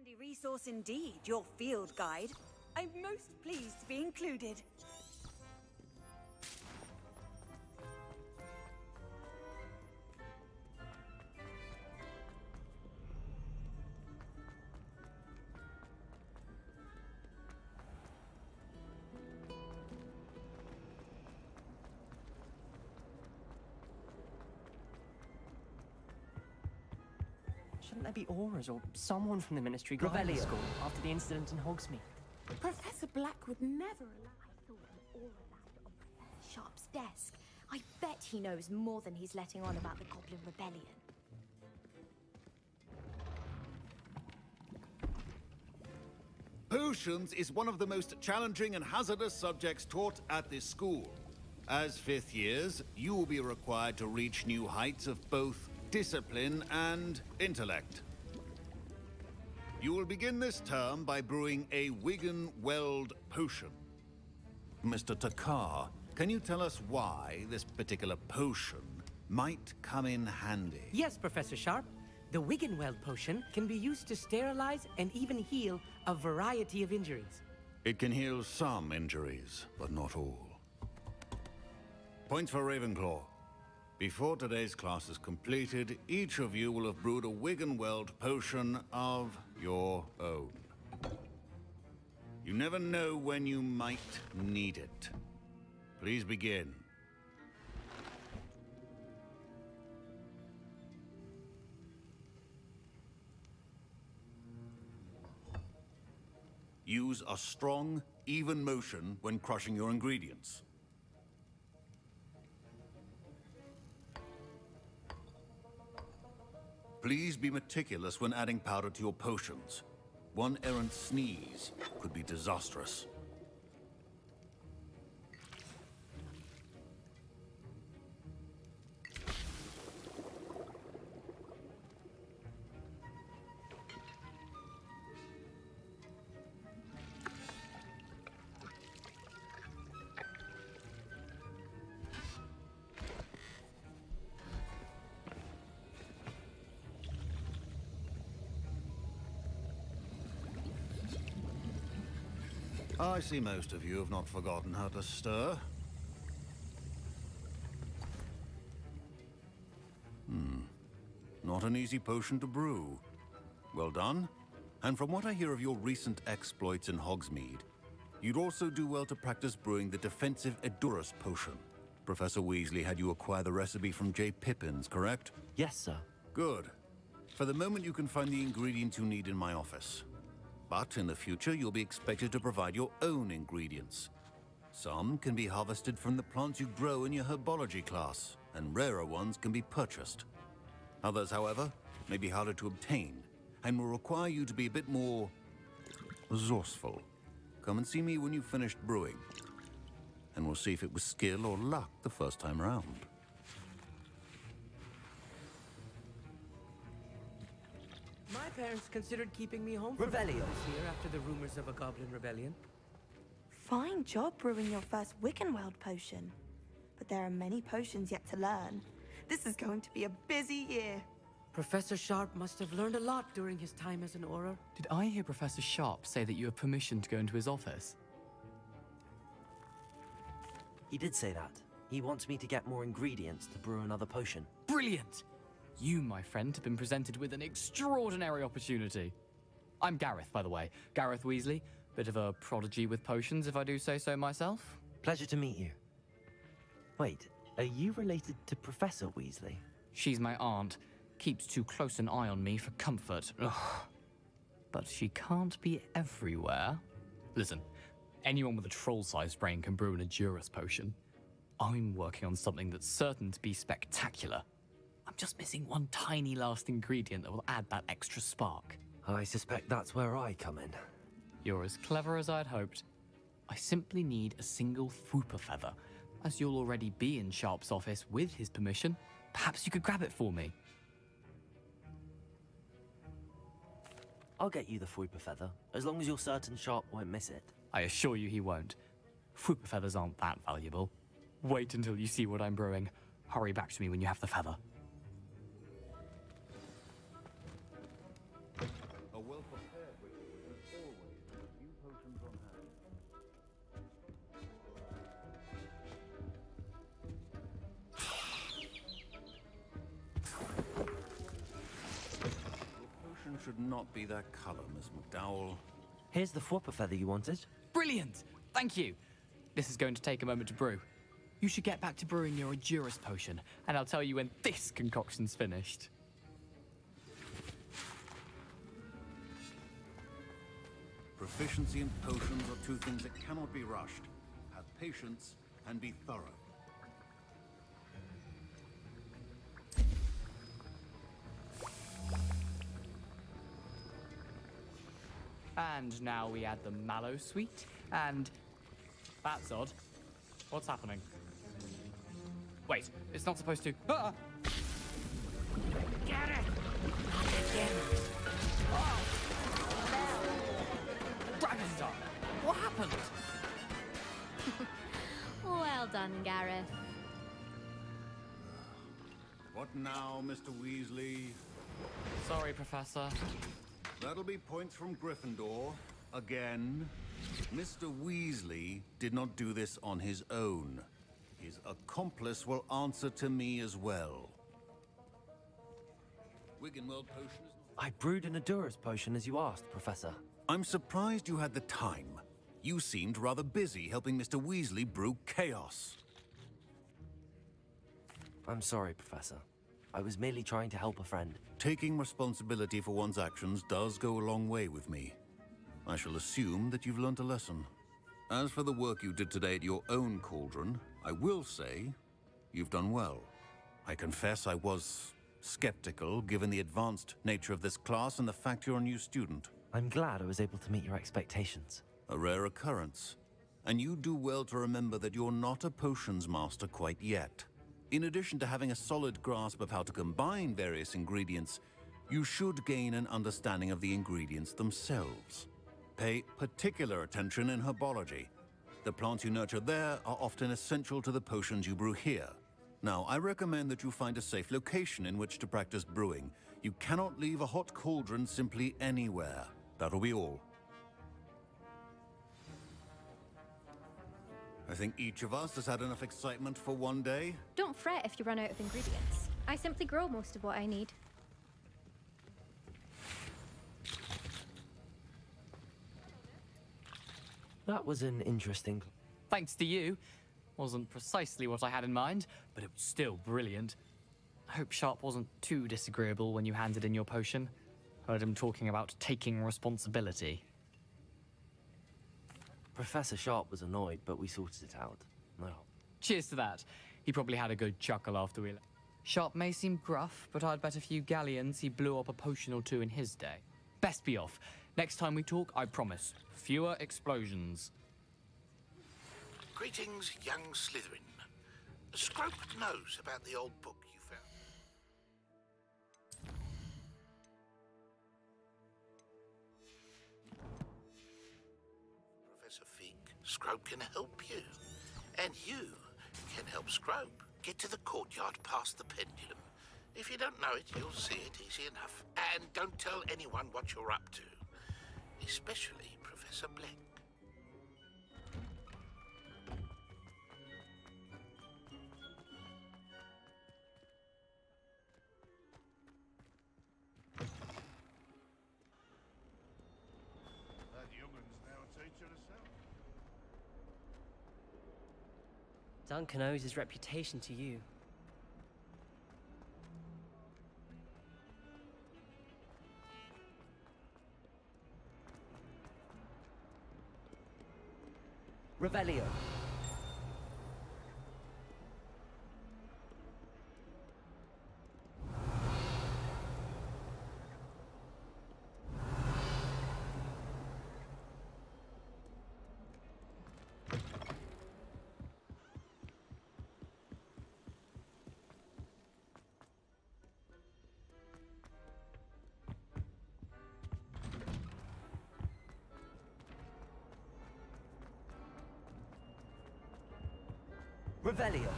handy resource indeed, your field guide. I'm most pleased to be included. Shouldn't there be AORUS or someone from the Ministry guiding the school after the incident in Hogsmeade? Professor Black would never allow. I thought an aura landed on Professor Sharp's desk. I bet he knows more than he's letting on about the Goblin Rebellion. Potions is one of the most challenging and hazardous subjects taught at this school. As fifth years, you will be required to reach new heights of both discipline and intellect. You will begin this term by brewing a Wigan Weld potion. Mr. Takar, can you tell us why this particular potion might come in handy? Yes, Professor Sharp. The Wiggenweld potion can be used to sterilize and even heal a variety of injuries. It can heal some injuries, but not all. Points for Ravenclaw. Before today's class is completed, each of you will have brewed a Wiggenweld potion of your own. You never know when you might need it. Please begin. Use a strong, even motion when crushing your ingredients. Please be meticulous when adding powder to your potions. One errant sneeze could be disastrous. I see most of you have not forgotten how to stir. Not an easy potion to brew. Well done. And from what I hear of your recent exploits in Hogsmeade, you'd also do well to practice brewing the defensive AORUS potion. Professor Weasley had you acquire the recipe from J. Pippin's, correct? Yes, sir. Good. For the moment, you can find the ingredients you need in my office. But in the future, you'll be expected to provide your own ingredients. Some can be harvested from the plants you grow in your herbology class, and rarer ones can be purchased. Others, however, may be harder to obtain, and will require you to be a bit more resourceful. Come and see me when you've finished brewing, and we'll see if it was skill or luck the first time around. My parents considered keeping me home Revelio. here after the rumors of a Goblin Rebellion. Fine job brewing your first Wiggenweld potion. But there are many potions yet to learn. This is going to be a busy year. Professor Sharp must have learned a lot during his time as an Auror. Did I hear Professor Sharp say that you have permission to go into his office? He did say that. He wants me to get more ingredients to brew another potion. Brilliant! You, my friend, have been presented with an extraordinary opportunity. I'm Gareth, by the way. Gareth Weasley. Bit of a prodigy with potions, if I do say so myself. Pleasure to meet you. Wait, are you related to Professor Weasley? She's my aunt. Keeps too close an eye on me for comfort. Ugh. But she can't be everywhere. Listen, anyone with a troll-sized brain can brew an AORUS potion. I'm working on something that's certain to be spectacular. I'm just missing one tiny last ingredient that will add that extra spark. I suspect that's where I come in. You're as clever as I'd hoped. I simply need a single Fwooper feather. As you'll already be in Sharp's office with his permission, perhaps you could grab it for me. I'll get you the Fwooper feather, as long as you're certain Sharp won't miss it. I assure you he won't. Fwooper feathers aren't that valuable. Wait until you see what I'm brewing. Hurry back to me when you have the feather. A well-prepared should not be that color, Miss McDowell. Here's the Fwopper feather you wanted. Brilliant! Thank you. This is going to take a moment to brew. You should get back to brewing your AORUS potion, and I'll tell you when this concoction's finished. Proficiency and potions are two things that cannot be rushed. Have patience and be thorough. And now we add the mallow sweet, and... That's odd. What's happening? Wait, it's not supposed to... Ah! Get it! Dragonstar! What happened? Well done, Gareth. What now, Mr. Weasley? Sorry, Professor. That'll be points from Gryffindor. Again. Mr. Weasley did not do this on his own. His accomplice will answer to me as well. Wiggenweld potion is... I brewed an AORUS potion as you asked, Professor. I'm surprised you had the time. You seemed rather busy helping Mr. Weasley brew chaos. I'm sorry, Professor. I was merely trying to help a friend. Taking responsibility for one's actions does go a long way with me. I shall assume that you've learnt a lesson. As for the work you did today at your own cauldron, I will say you've done well. I confess I was skeptical given the advanced nature of this class and the fact you're a new student. I'm glad I was able to meet your expectations. A rare occurrence. And you do well to remember that you're not a potions master quite yet. In addition to having a solid grasp of how to combine various ingredients, you should gain an understanding of the ingredients themselves. Pay particular attention in herbology. The plants you nurture there are often essential to the potions you brew here. Now, I recommend that you find a safe location in which to practice brewing. You cannot leave a hot cauldron simply anywhere. That'll be all. I think each of us has had enough excitement for one day. Don't fret if you run out of ingredients. I simply grow most of what I need. That was an interesting... Thanks to you. Wasn't precisely what I had in mind, but it was still brilliant. I hope Sharp wasn't too disagreeable when you handed in your potion. Heard him talking about taking responsibility. Professor Sharp was annoyed, but we sorted it out. No. Cheers to that. He probably had a good chuckle after we left. Sharp may seem gruff, but I'd bet a few galleons he blew up a potion or two in his day. Best be off. Next time we talk, I promise, fewer explosions. Greetings, young Slytherin. Scrope knows about the old book you found. Professor Fig, Scrope can help you. And you can help Scrope get to the courtyard past the pendulum. If you don't know it, you'll see it easy enough. And don't tell anyone what you're up to. Especially Professor Black. That youngun's now a teacher herself. Duncan owes his reputation to you. Revelio. Revelio.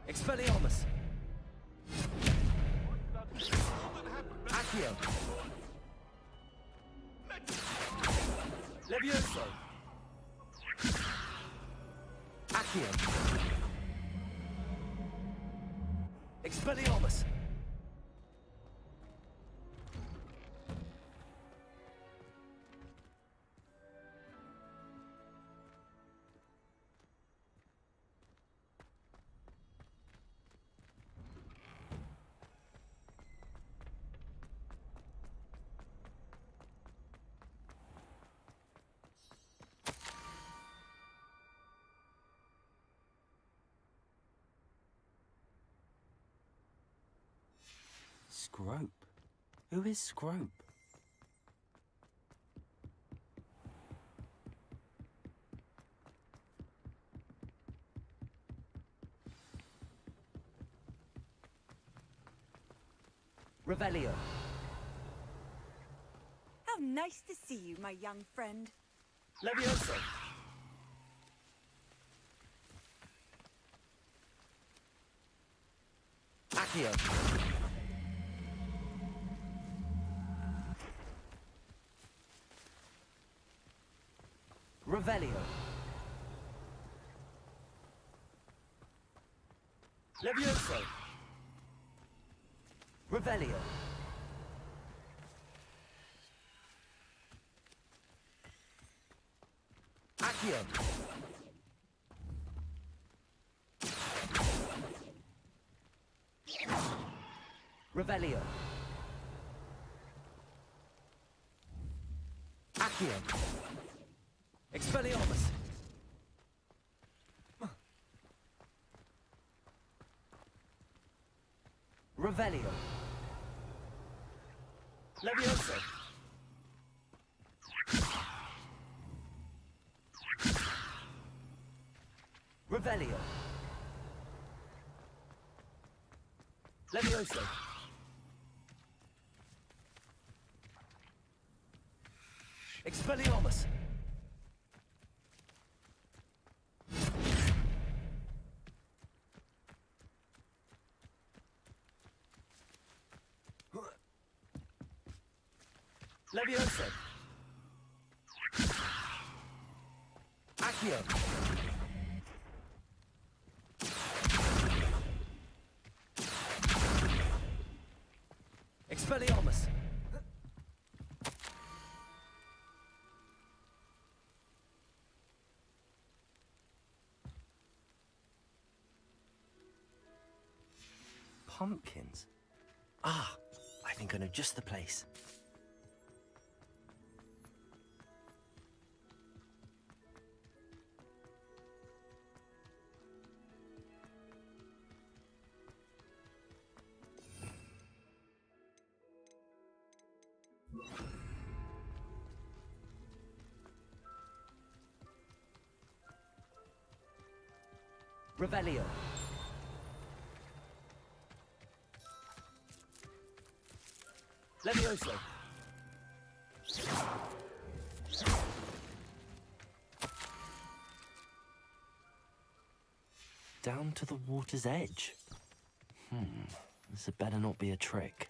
Expelliarmus! Accio! Levioso! Accio! Expelliarmus! Scrope? Who is Scrope? Revelio. How nice to see you, my young friend. Levioso. Accio. Revelio. Levioso. Revelio. Accio. Revelio. Accio. Expelliarmus. Revelio. Levioso. Revelio. Levioso. Expelliarmus. Levioso. Accio. Expelliarmus. Pumpkins? Ah, I think I know just the place. Revelio. Levioso. Down to the water's edge. This had better not be a trick.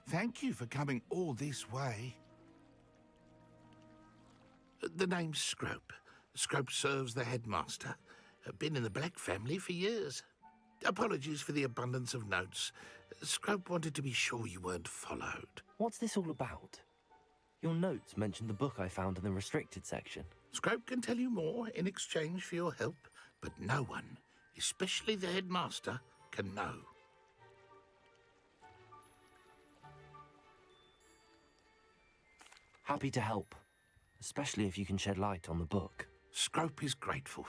Thank you for coming all this way. The name's Scrope. Scrope serves the headmaster. Been in the Black family for years. Apologies for the abundance of notes. Scrope wanted to be sure you weren't followed. What's this all about? Your notes mentioned the book I found in the restricted section. Scrope can tell you more in exchange for your help, but no one, especially the headmaster, can know. Happy to help, especially if you can shed light on the book. Scrope is grateful.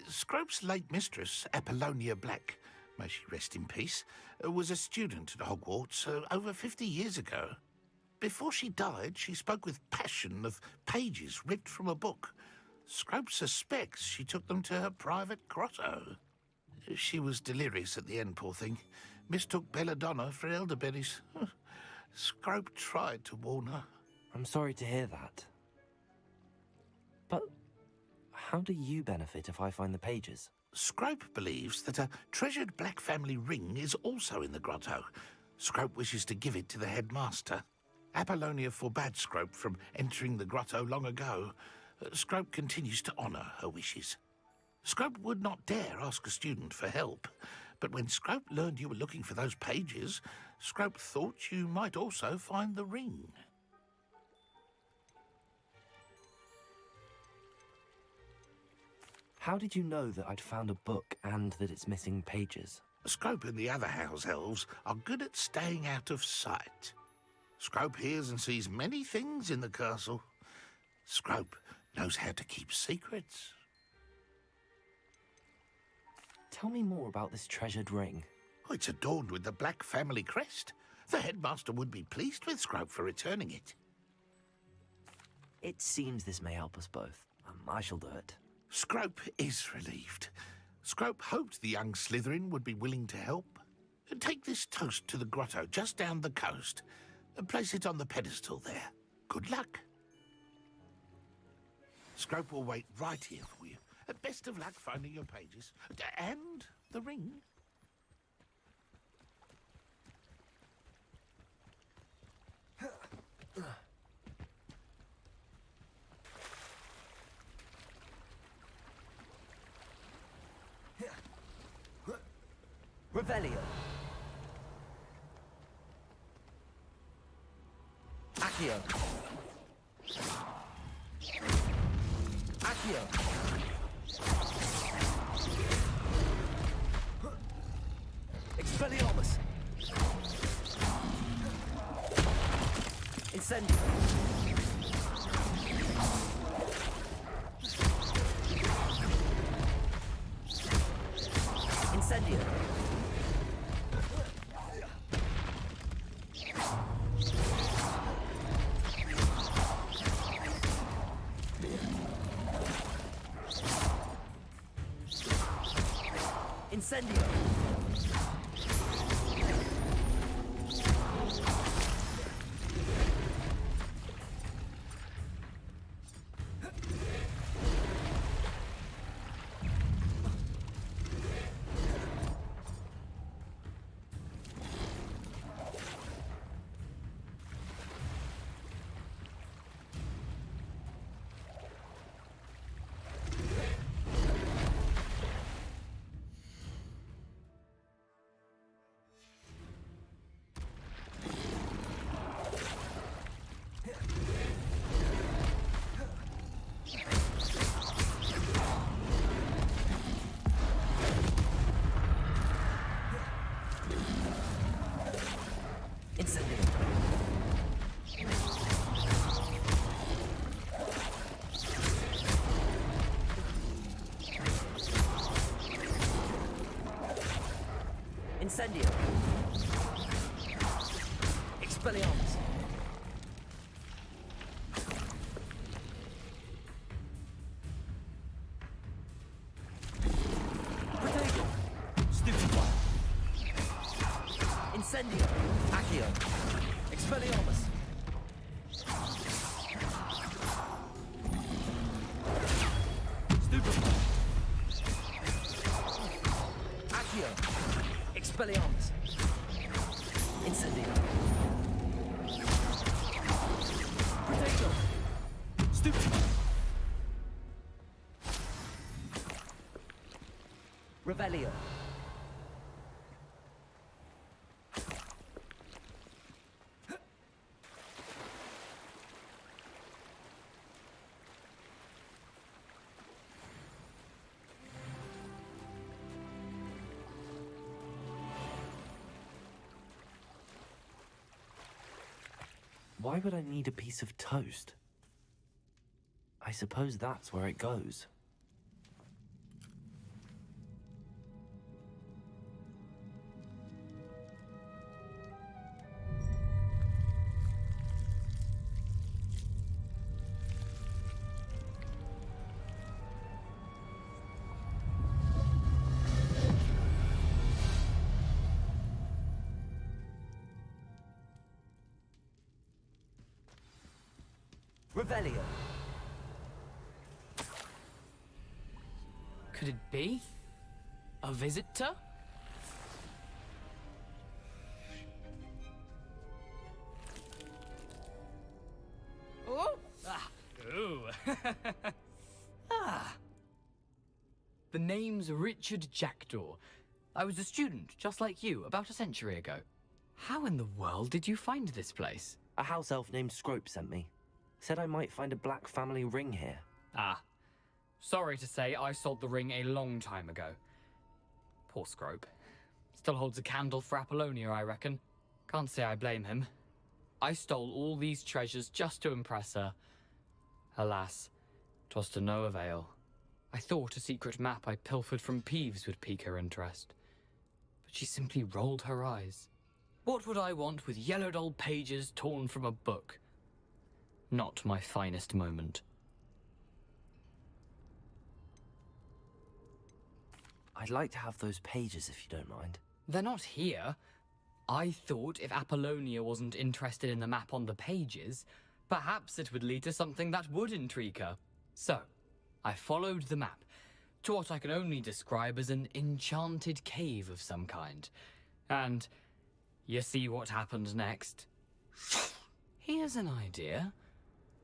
Scrope's late mistress, Apollonia Black, may she rest in peace, was a student at Hogwarts over 50 years ago. Before she died, she spoke with passion of pages ripped from a book. Scrope suspects she took them to her private grotto. She was delirious at the end, poor thing. Mistook belladonna for elderberries. Scrope tried to warn her. I'm sorry to hear that. But how do you benefit if I find the pages? Scrope believes that a treasured Black family ring is also in the grotto. Scrope wishes to give it to the headmaster. Apollonia forbade Scrope from entering the grotto long ago. Scrope continues to honour her wishes. Scrope would not dare ask a student for help, but when Scrope learned you were looking for those pages, Scrope thought you might also find the ring. How did you know that I'd found a book and that it's missing pages? Scrope and the other house elves are good at staying out of sight. Scrope hears and sees many things in the castle. Scrope knows how to keep secrets. Tell me more about this treasured ring. Oh, it's adorned with the Black family crest. The headmaster would be pleased with Scrope for returning it. It seems this may help us both. I shall do it. Scrope is relieved. Scrope hoped the young Slytherin would be willing to help. Take this toast to the grotto just down the coast and place it on the pedestal there. Good luck. Scrope will wait right here for you. Best of luck finding your pages. And the ring. Revelio. Accio. Accio. Expelliarmus. Incendio. Incendio. Incendio. Incendio. Expelliarmus. Protego. Stupefy. Incendio. Accio. Expelliarmus. Stupefy. Accio. Expelliarmus. Incendio. Protego. Stupefy. Revelio. Why would I need a piece of toast? I suppose that's where it goes. Revelio. Could it be? A visitor? Oh! Ah! Ooh! Ah! The name's Richard Jackdaw. I was a student, just like you, about a century ago. How in the world did you find this place? A house elf named Scrope sent me. Said I might find a black family ring here. Ah. Sorry to say, I sold the ring a long time ago. Poor Scrope. Still holds a candle for Apollonia, I reckon. Can't say I blame him. I stole all these treasures just to impress her. Alas, 'twas to no avail. I thought a secret map I pilfered from Peeves would pique her interest. But she simply rolled her eyes. What would I want with yellowed old pages torn from a book? Not my finest moment. I'd like to have those pages if you don't mind. They're not here. I thought if Apollonia wasn't interested in the map on the pages, perhaps it would lead to something that would intrigue her. So, I followed the map to what I can only describe as an enchanted cave of some kind. And you see what happened next? Here's an idea.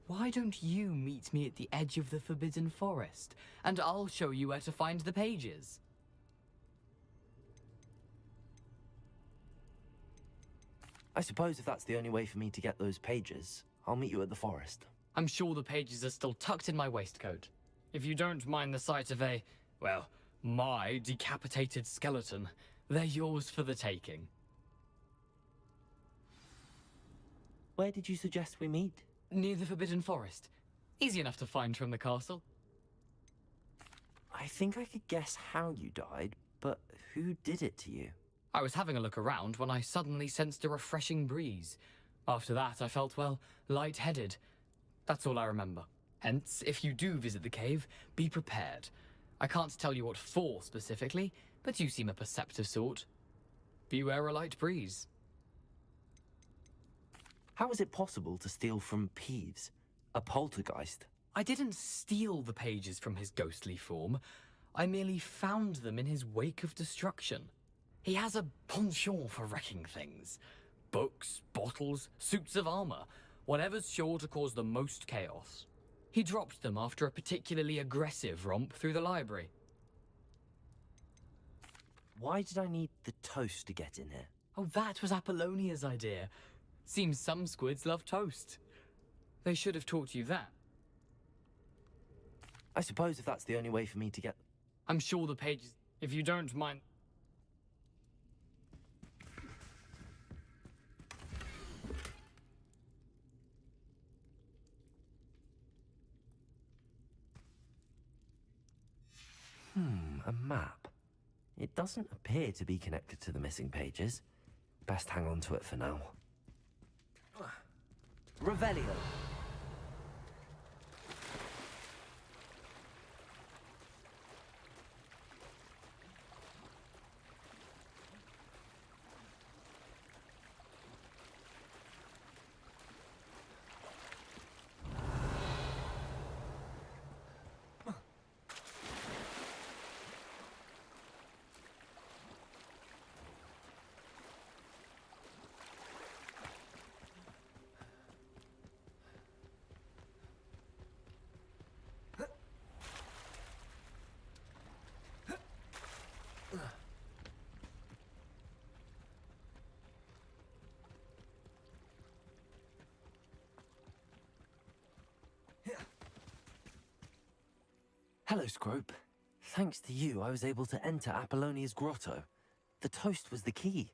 Why don't you meet me at the edge of the Forbidden Forest, and I'll show you where to find the pages. I suppose if that's the only way for me to get those pages, I'll meet you at the forest. I'm sure the pages are still tucked in my waistcoat. If you don't mind the sight of a, well, my decapitated skeleton, they're yours for the taking. Where did you suggest we meet? Near the Forbidden Forest. Easy enough to find from the castle. I think I could guess how you died, but who did it to you? I was having a look around when I suddenly sensed a refreshing breeze. After that, I felt, well, lightheaded. That's all I remember. Hence, if you do visit the cave, be prepared. I can't tell you what for specifically, but you seem a perceptive sort. Beware a light breeze. How is it possible to steal from Peeves, a poltergeist? I didn't steal the pages from his ghostly form. I merely found them in his wake of destruction. He has a penchant for wrecking things. Books, bottles, suits of armor, whatever's sure to cause the most chaos. He dropped them after a particularly aggressive romp through the library. Why did I need the toast to get in here? Oh, that was Apollonia's idea. Seems some squids love toast. They should have taught you that. I suppose if that's the only way for me to get... I'm sure the pages, if you don't mind... A map. It doesn't appear to be connected to the missing pages. Best hang on to it for now. Revelio. Hello, Scrope. Thanks to you, I was able to enter Apollonia's grotto. The toast was the key.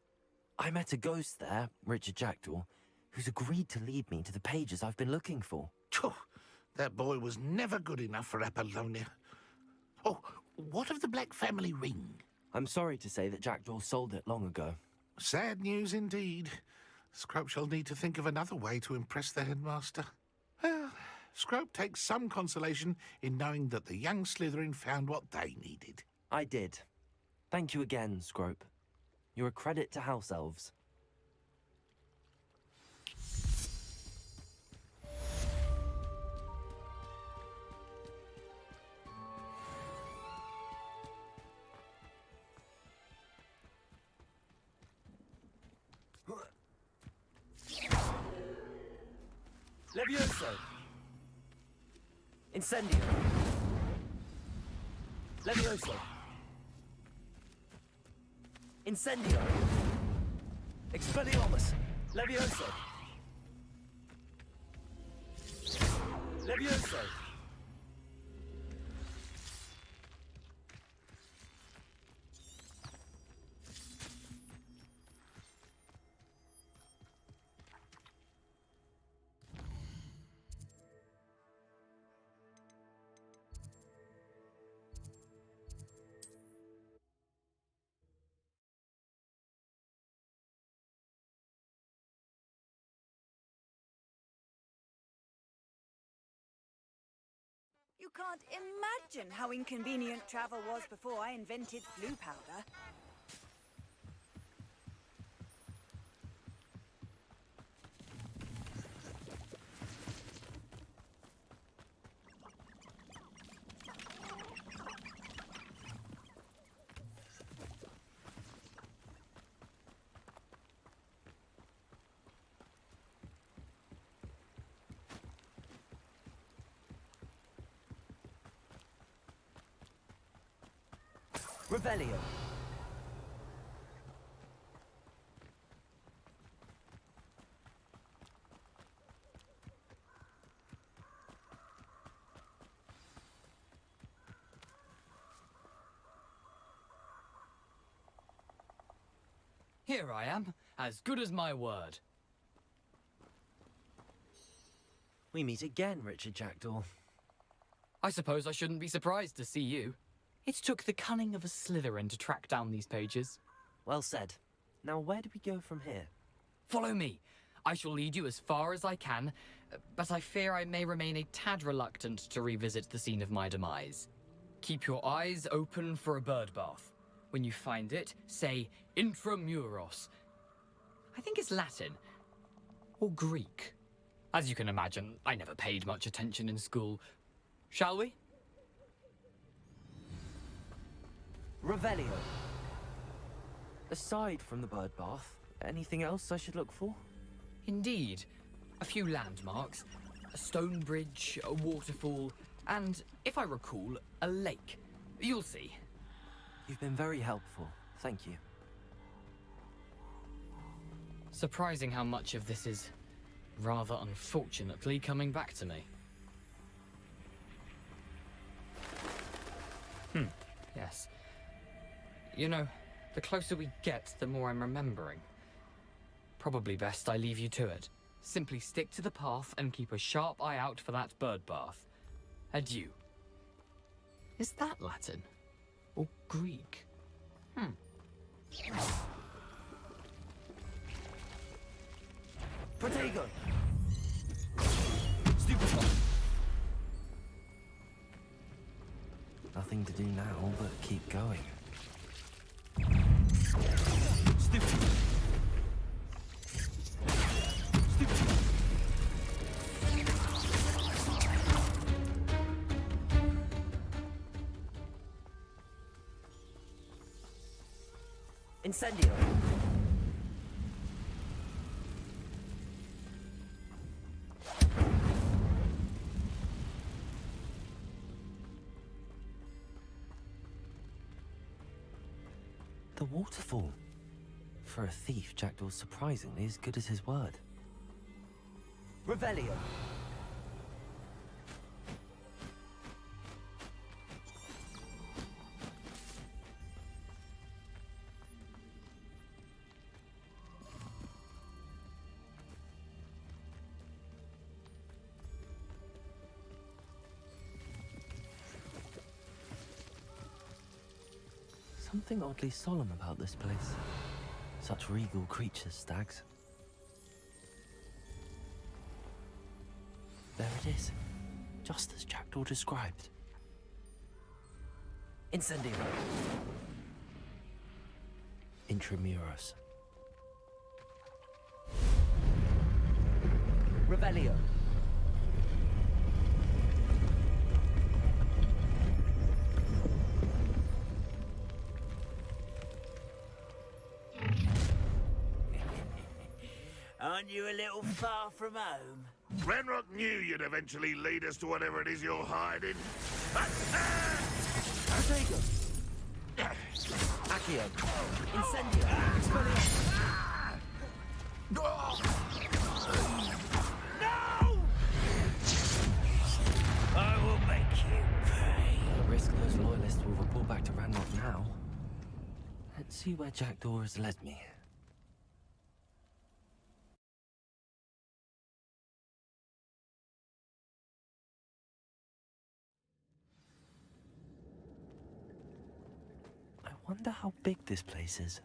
I met a ghost there, Richard Jackdaw, who's agreed to lead me to the pages I've been looking for. Phew, that boy was never good enough for Apollonia. Oh, what of the Black family ring? I'm sorry to say that Jackdaw sold it long ago. Sad news indeed. Scrope shall need to think of another way to impress the headmaster. Well, Scrope takes some consolation in knowing that the young Slytherin found what they needed. I did. Thank you again, Scrope. You're a credit to House Elves. Levioso! Incendio! Levioso! Incendio! Expelliarmus! Levioso! Levioso! You can't imagine how inconvenient travel was before I invented flu powder. Revelio. Here I am, as good as my word. We meet again, Richard Jackdaw. I suppose I shouldn't be surprised to see you. It took the cunning of a Slytherin to track down these pages. Well said. Now where do we go from here? Follow me. I shall lead you as far as I can, but I fear I may remain a tad reluctant to revisit the scene of my demise. Keep your eyes open for a bird bath. When you find it, say intramuros. I think it's Latin. Or Greek. As you can imagine, I never paid much attention in school. Shall we? Revelio. Aside from the bird bath, anything else I should look for? Indeed. A few landmarks. A stone bridge, a waterfall, and, if I recall, a lake. You'll see. You've been very helpful. Thank you. Surprising how much of this is, rather unfortunately, coming back to me. Yes. You know, the closer we get, the more I'm remembering. Probably best I leave you to it. Simply stick to the path and keep a sharp eye out for that bird bath. Adieu. Is that Latin? Or Greek? Protego! Stupefy! Nothing to do now but keep going. Stupefy! Stupefy! Incendio! The waterfall. For a thief, Jackdaw's surprisingly as good as his word. Revelio. Something oddly solemn about this place. Such regal creatures, stags. There it is, just as Jackdaw described. Incendio. Intramuros. Revelio. Aren't you a little far from home? Ranrock knew you'd eventually lead us to whatever it is you're hiding. Protego! Accio! Incendio! Expelliarmus! No! I will make you pay. The risk those loyalists will report back to Ranrock now. Let's see where Jackdaw has led me. I wonder how big this place is.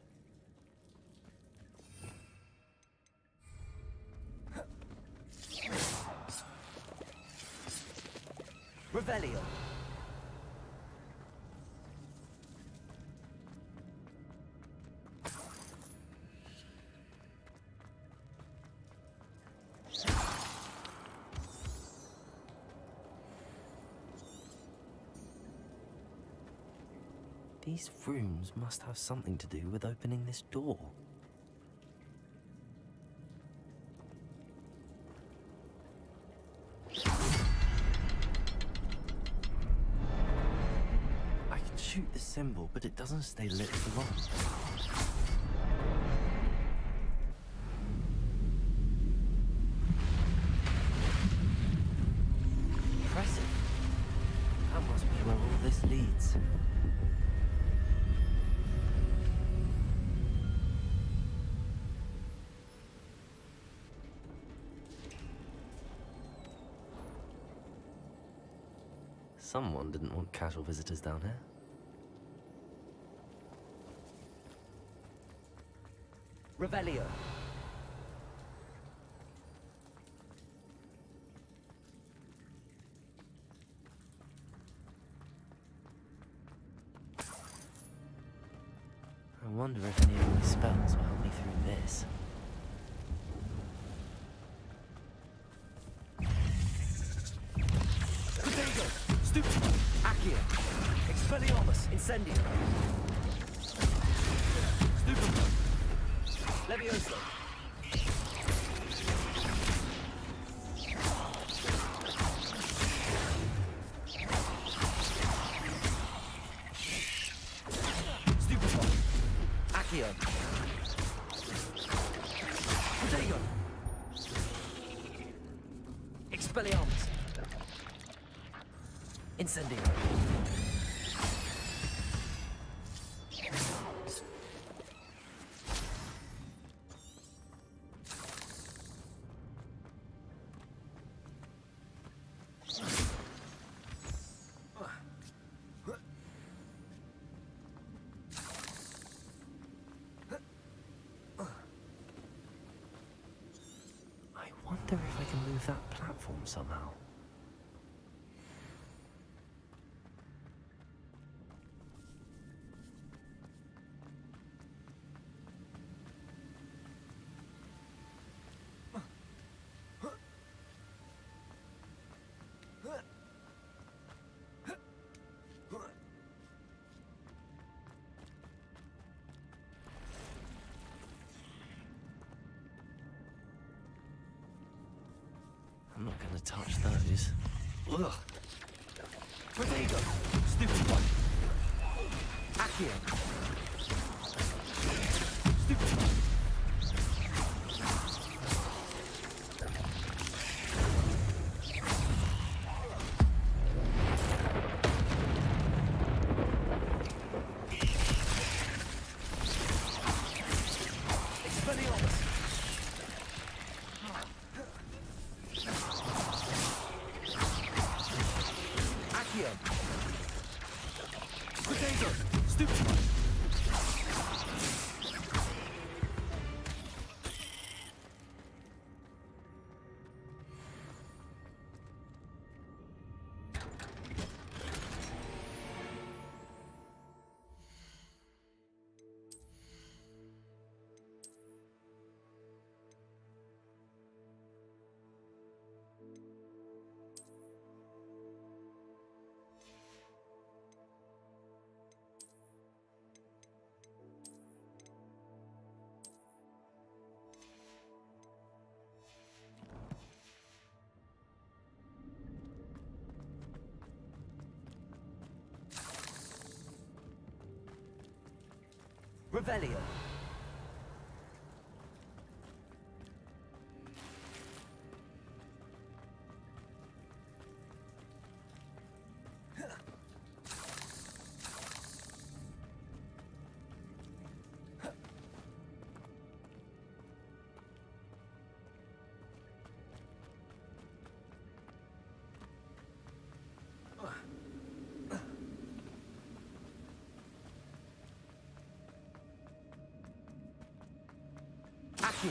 Revelio. These rooms must have something to do with opening this door. I can shoot the symbol, but it doesn't stay lit for long. Impressive. That must be where all this leads. Someone didn't want casual visitors down here. Revelio. I wonder if any of my spells will help me through this. Stupid! Accio! Expelliarmus! Incendio! Stupid! Levioso! Stupid! Accio! Protego! Expelliarmus! Incendio. I wonder if I can move that platform somehow. I'm not gonna touch those. Ugh. Protego! Stupid one! Accio! Stupid one! Expelliarmus! Potato! Stupid! Revelio. Accio.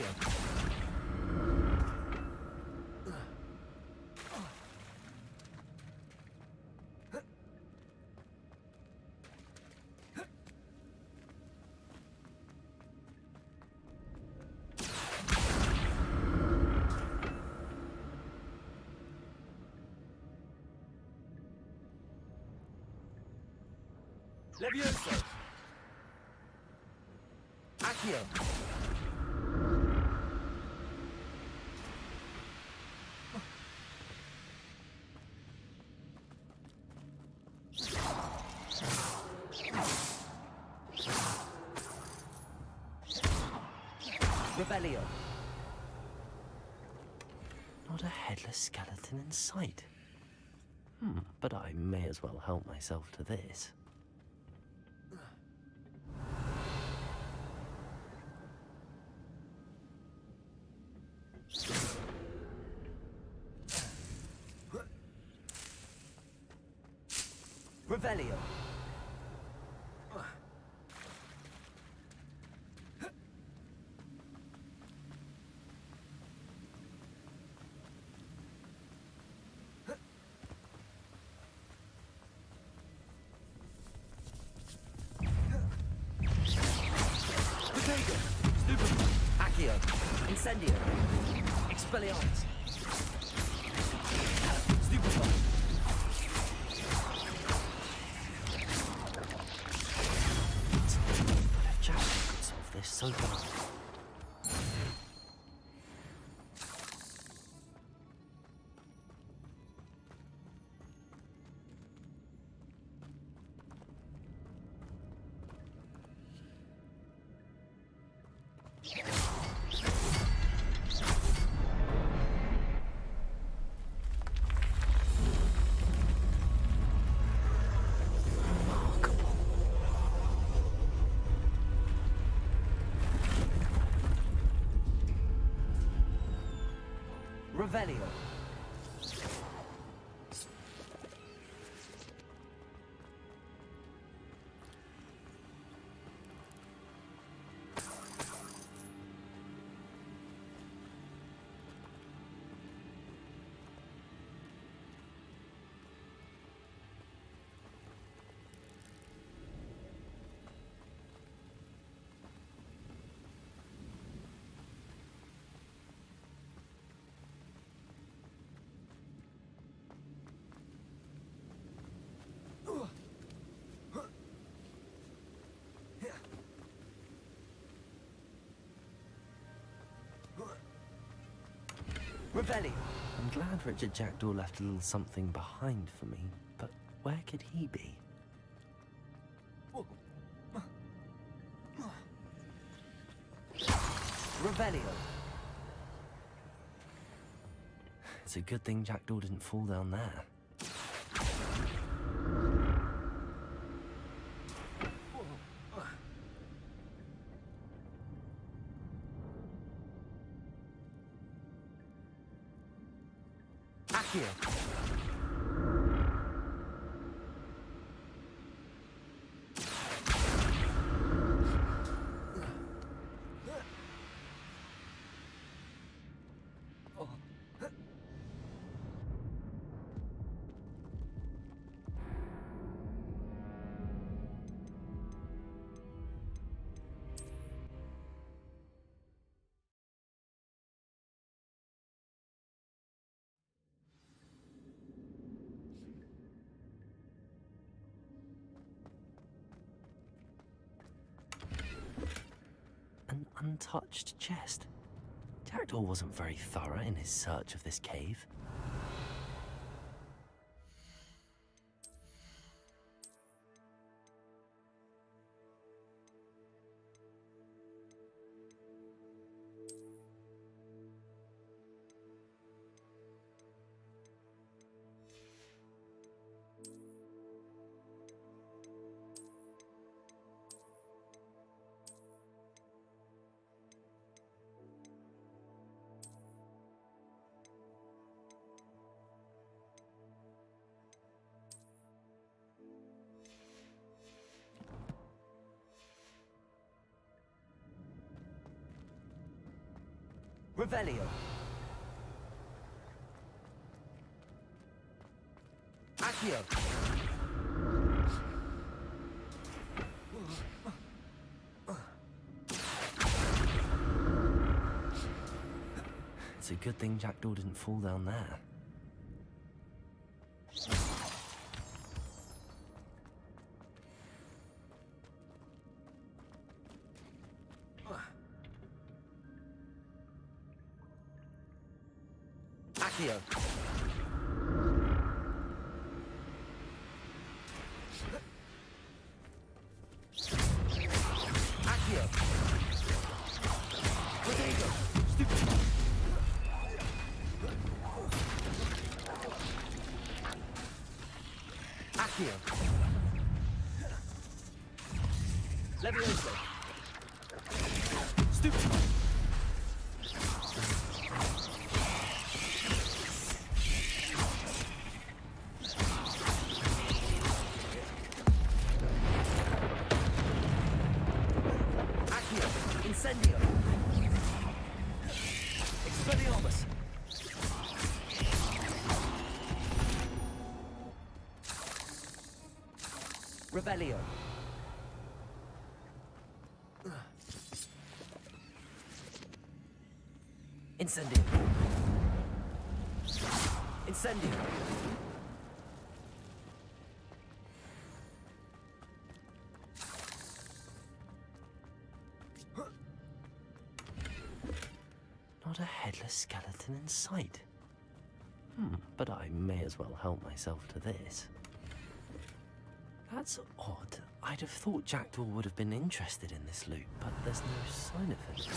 Levioso. Accio. Revelio. Not a headless skeleton in sight. But I may as well help myself to this. Revelio. Accio. Incendio. Expelliarmus. Stupefy. But if Jack could solve this so far. Revelio. Revelio. I'm glad Richard Jackdaw left a little something behind for me, but where could he be? Revelio. It's a good thing Jackdaw didn't fall down there. Accio. An untouched chest. Jackdaw wasn't very thorough in his search of this cave. Revelio. Accio. It's a good thing Jackdaw didn't fall down there. Accio. Accio. Rodrigo. Stupid. Accio. Levioso. Stupid. Incendio. Expelliarmus. Revelio. Incendio. Incendio. Not a headless skeleton in sight. But I may as well help myself to this. That's odd. I'd have thought Jackdaw would have been interested in this loot, but there's no sign of it.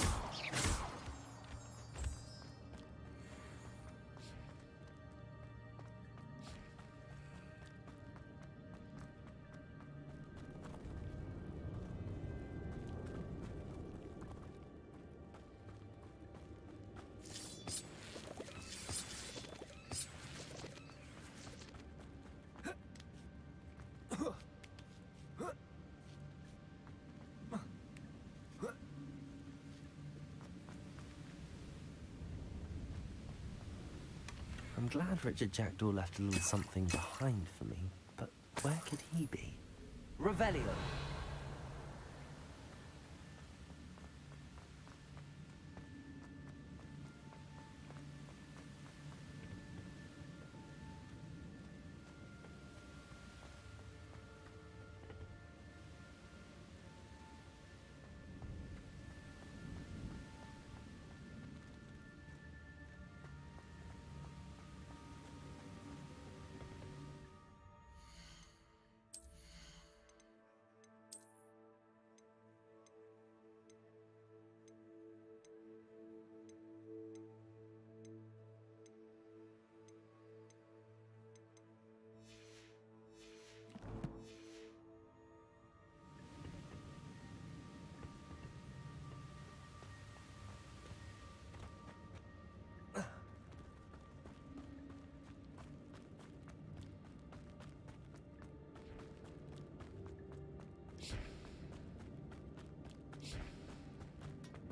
I'm glad Richard Jackdaw left a little something behind for me, but where could he be? Revelio.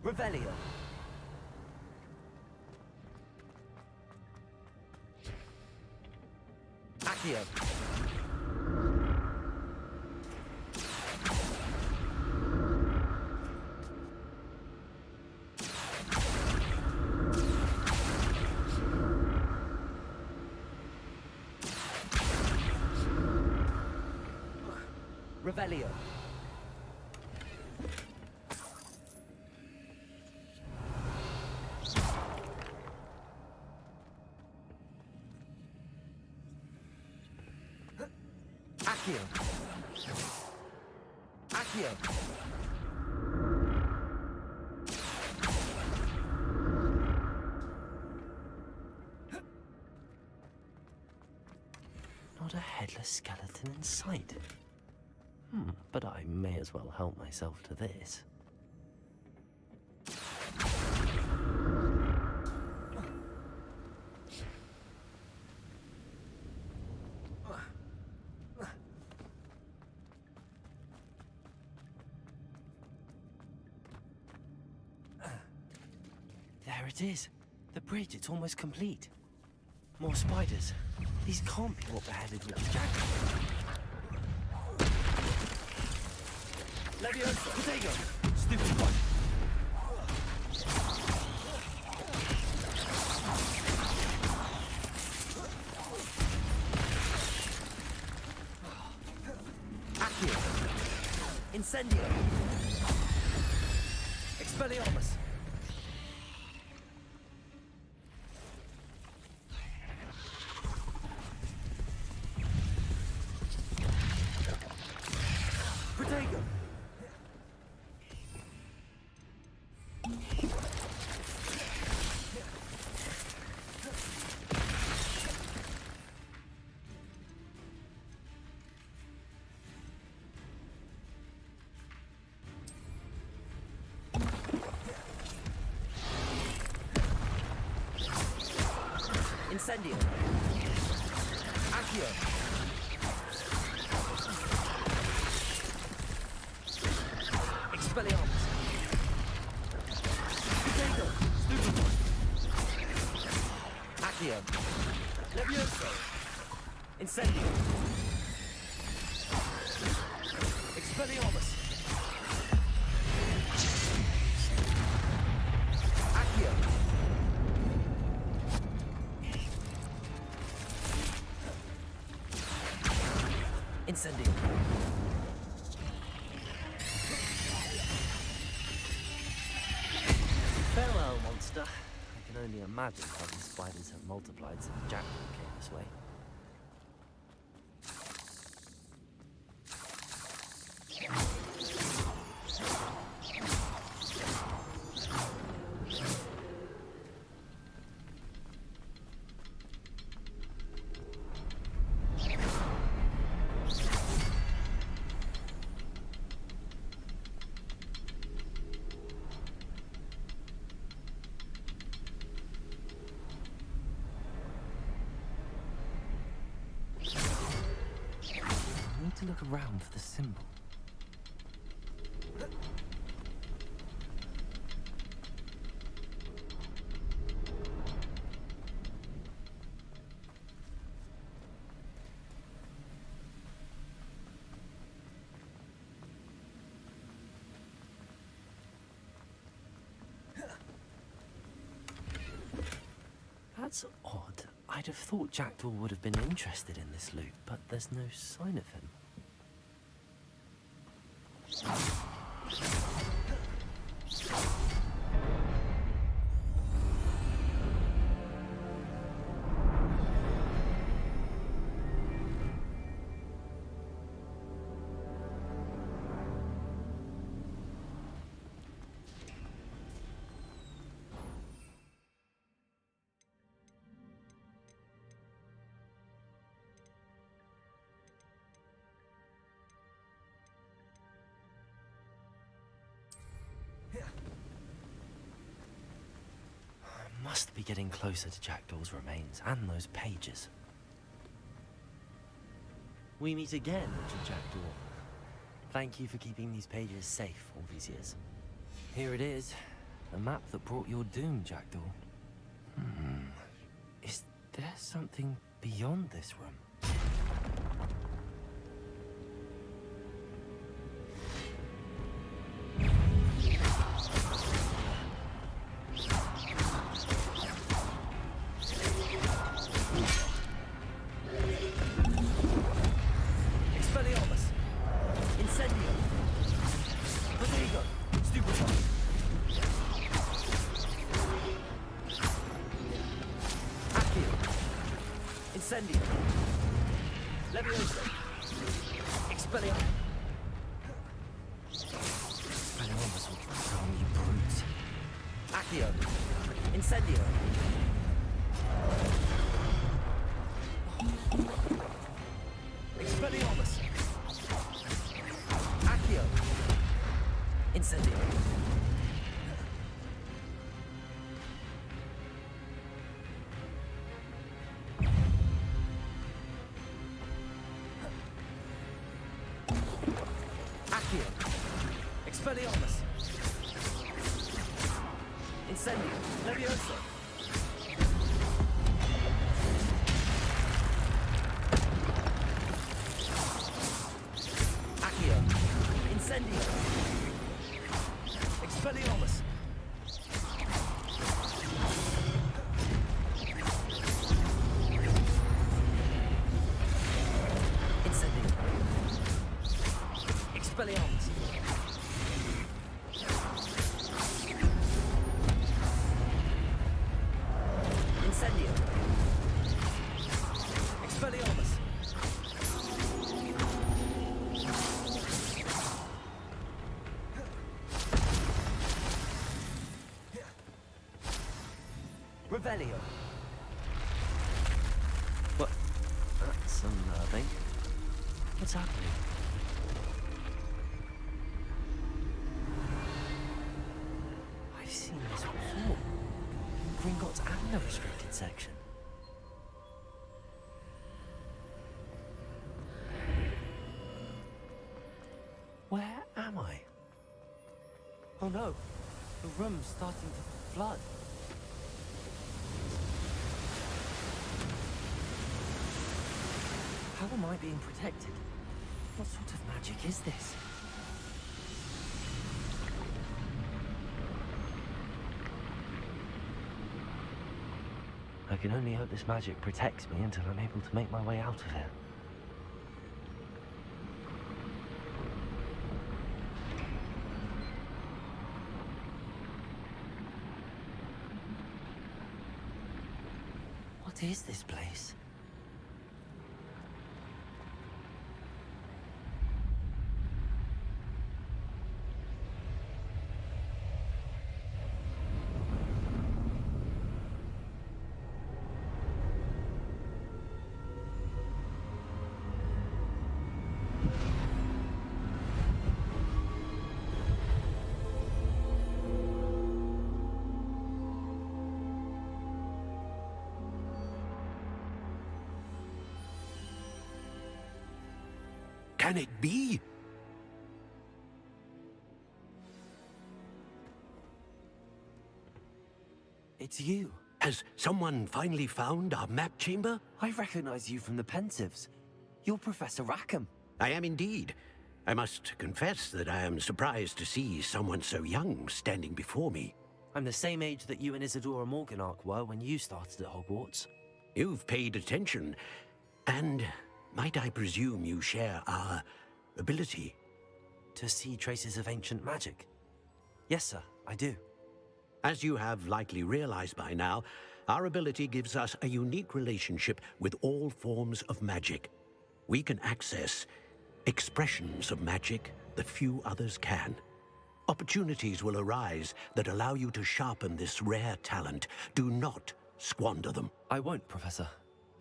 Revelio. Accio. Revelio. Accio. Accio. Not a headless skeleton in sight. But I may as well help myself to this. There There it is. The bridge, it's almost complete. More spiders. These can't be what beheaded Richard Jackson. Leviosa, there you go. Stupid one. Accio. Incendio. Expelliarmus. Protego. Incendio. Accio. Expelliarmus. Potato. Stupid. Accio. Levioso. Incendio. Expelliarmus. Accio. Incendio. Farewell, monster. I can only imagine how these spiders have multiplied since Jack came this way. I need to look around for the symbol. That's odd. I'd have thought Jackdaw would have been interested in this loot, but there's no sign of him. Must be getting closer to Jackdaw's remains and those pages. We meet again, Richard Jackdaw. Thank you for keeping these pages safe all these years. Here it is, the map that brought your doom, Jackdaw. Is there something beyond this room? Incendio. Leviosa. Expelliarmus. Expelliarmus will drown you brutes. Accio. Incendio. Expelliarmus. Accio. Incendio. Expelliarmus. Incendio. Levioso. Accio. Incendio. Expelliarmus. Incendio. Expelliarmus. Incendio. Expelliarmus. Revelio. What? That's unnerving. What's happening? I've seen this before. Gringotts and the restricted section. Where am I? Oh no, the room's starting to flood. How am I being protected? What sort of magic is this? I can only hope this magic protects me until I'm able to make my way out of here. What is this place? Can it be? It's you. Has someone finally found our map chamber? I recognize you from the Pensives. You're Professor Rackham. I am indeed. I must confess that I am surprised to see someone so young standing before me. I'm the same age that you and Isadora Morganark were when you started at Hogwarts. You've paid attention, and might I presume you share our ability? To see traces of ancient magic? Yes, sir, I do. As you have likely realized by now, our ability gives us a unique relationship with all forms of magic. We can access expressions of magic that few others can. Opportunities will arise that allow you to sharpen this rare talent. Do not squander them. I won't, Professor.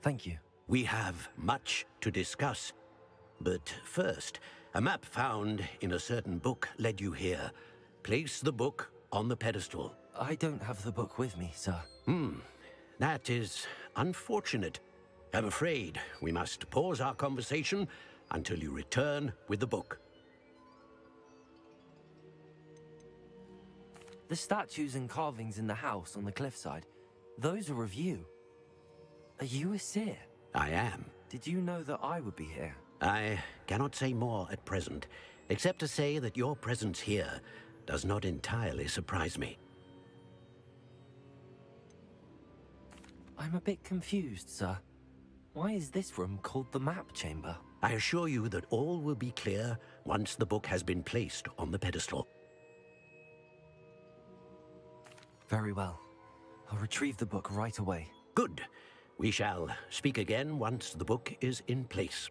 Thank you. We have much to discuss. But first, a map found in a certain book led you here. Place the book on the pedestal. I don't have the book with me, sir. That is unfortunate. I'm afraid we must pause our conversation until you return with the book. The statues and carvings in the house on the cliffside, those are of you. Are you a seer? I am. Did you know that I would be here? I cannot say more at present, except to say that your presence here does not entirely surprise me. I'm a bit confused, sir. Why is this room called the map chamber? I assure you that all will be clear once the book has been placed on the pedestal. Very well. I'll retrieve the book right away. Good. We shall speak again once the book is in place.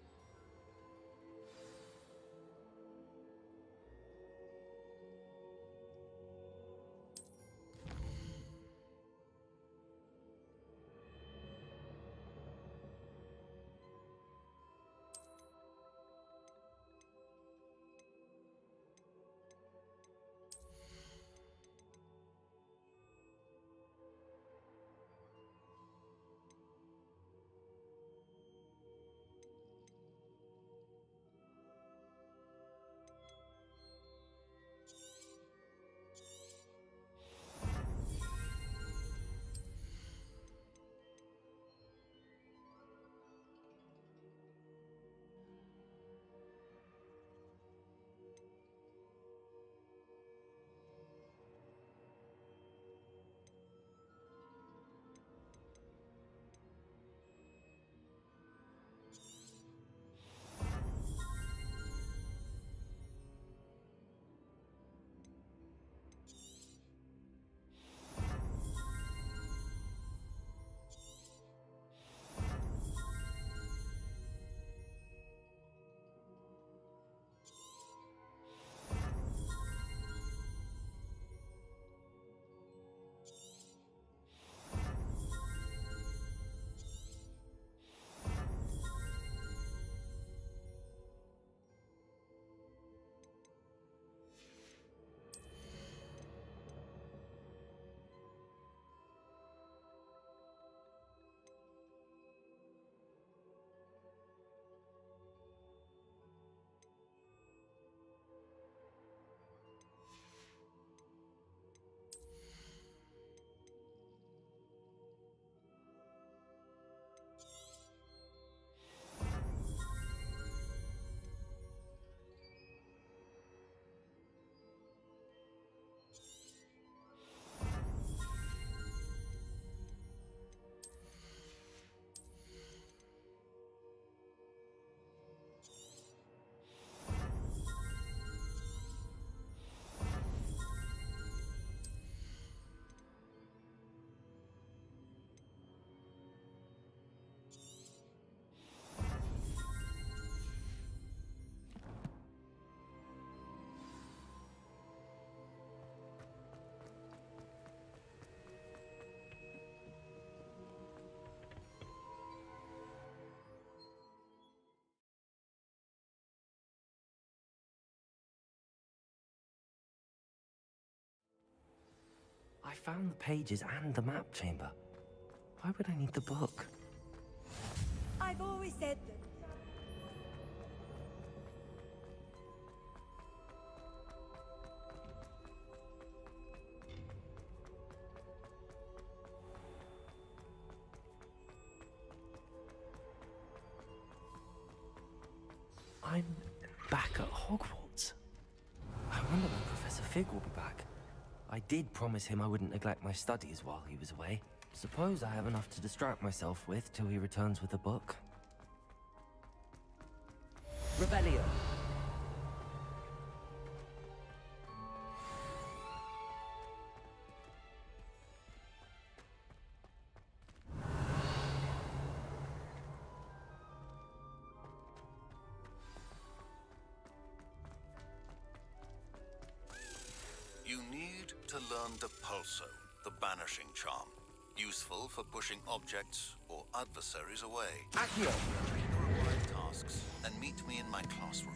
I found the pages and the map chamber. Why would I need the book? I've always said that. I'm back at Hogwarts. I wonder when Professor Fig will be back. I did promise him I wouldn't neglect my studies while he was away. Suppose I have enough to distract myself with till he returns with a book. Rebellion. You need to learn the Pulso, the banishing charm. Useful for pushing objects or adversaries away. Accio. Provide tasks and meet me in my classroom.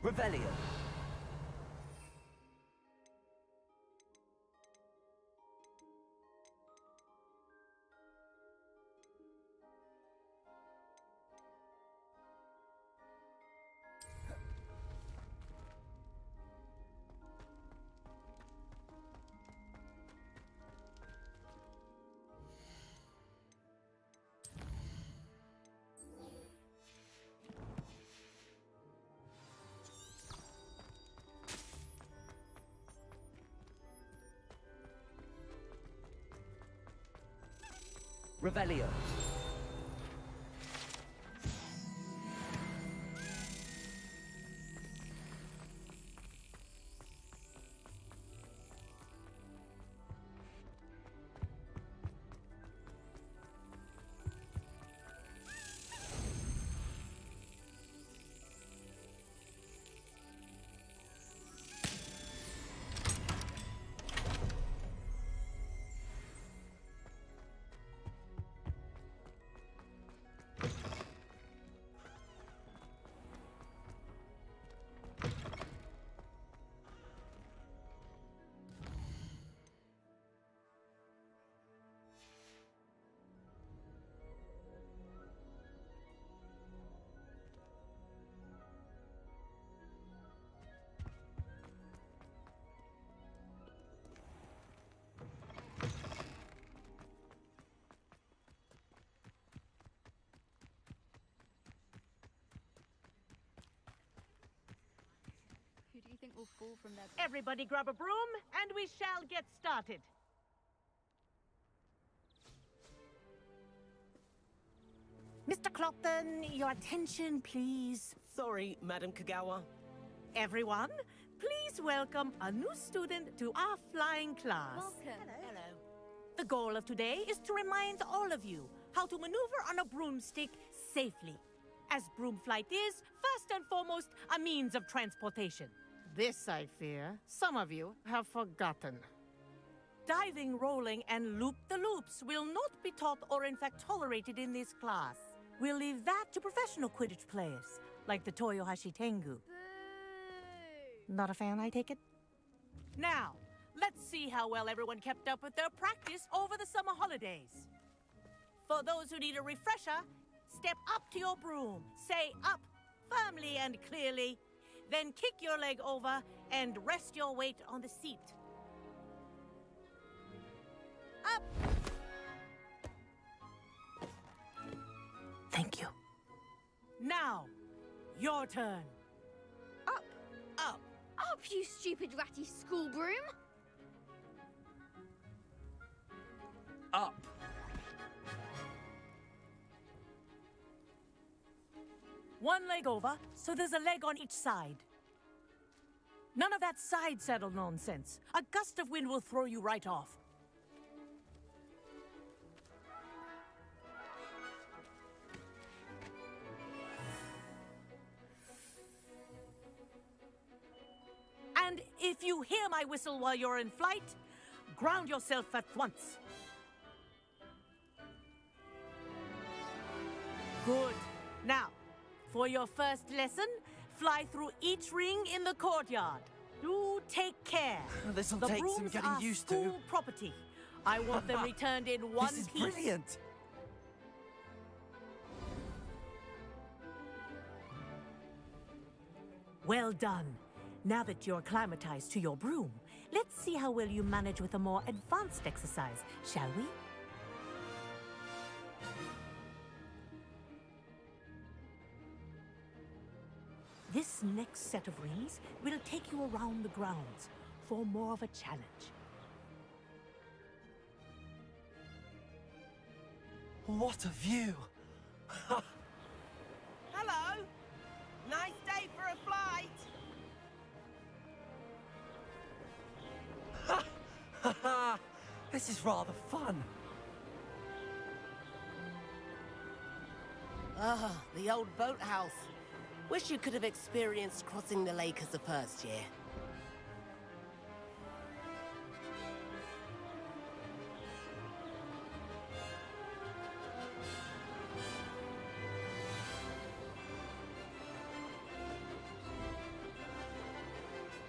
Rebellion. Revelio. Who do you think will fall from their... Everybody grab a broom, and we shall get started. Mr. Clopton, your attention, please. Sorry, Madam Kagawa. Everyone, please welcome a new student to our flying class. Welcome. Hello. The goal of today is to remind all of you how to maneuver on a broomstick safely, as broom flight is, first and foremost, a means of transportation. This, I fear, some of you have forgotten. Diving, rolling, and loop-the-loops will not be taught or in fact tolerated in this class. We'll leave that to professional Quidditch players, like the Toyohashi Tengu. Not a fan, I take it? Now, let's see how well everyone kept up with their practice over the summer holidays. For those who need a refresher, step up to your broom, say up firmly and clearly, then kick your leg over and rest your weight on the seat. Up! Thank you. Now, your turn. Up! Up! Up, you stupid ratty school broom! Up. One leg over, so there's a leg on each side. None of that side saddle nonsense. A gust of wind will throw you right off. And if you hear my whistle while you're in flight, ground yourself at once. Good. Now, for your first lesson, fly through each ring in the courtyard. Do take care. This'll the take some brooms getting are used to. school property. I want them returned in one This is piece. brilliant. Well done. Now that you're acclimatized to your broom, let's see how well you manage with a more advanced exercise, shall we? This next set of rings will take you around the grounds for more of a challenge. What a view! Hello! Nice day for a flight! This is rather fun. Ah, the old boathouse. Wish you could have experienced crossing the lake as the first year.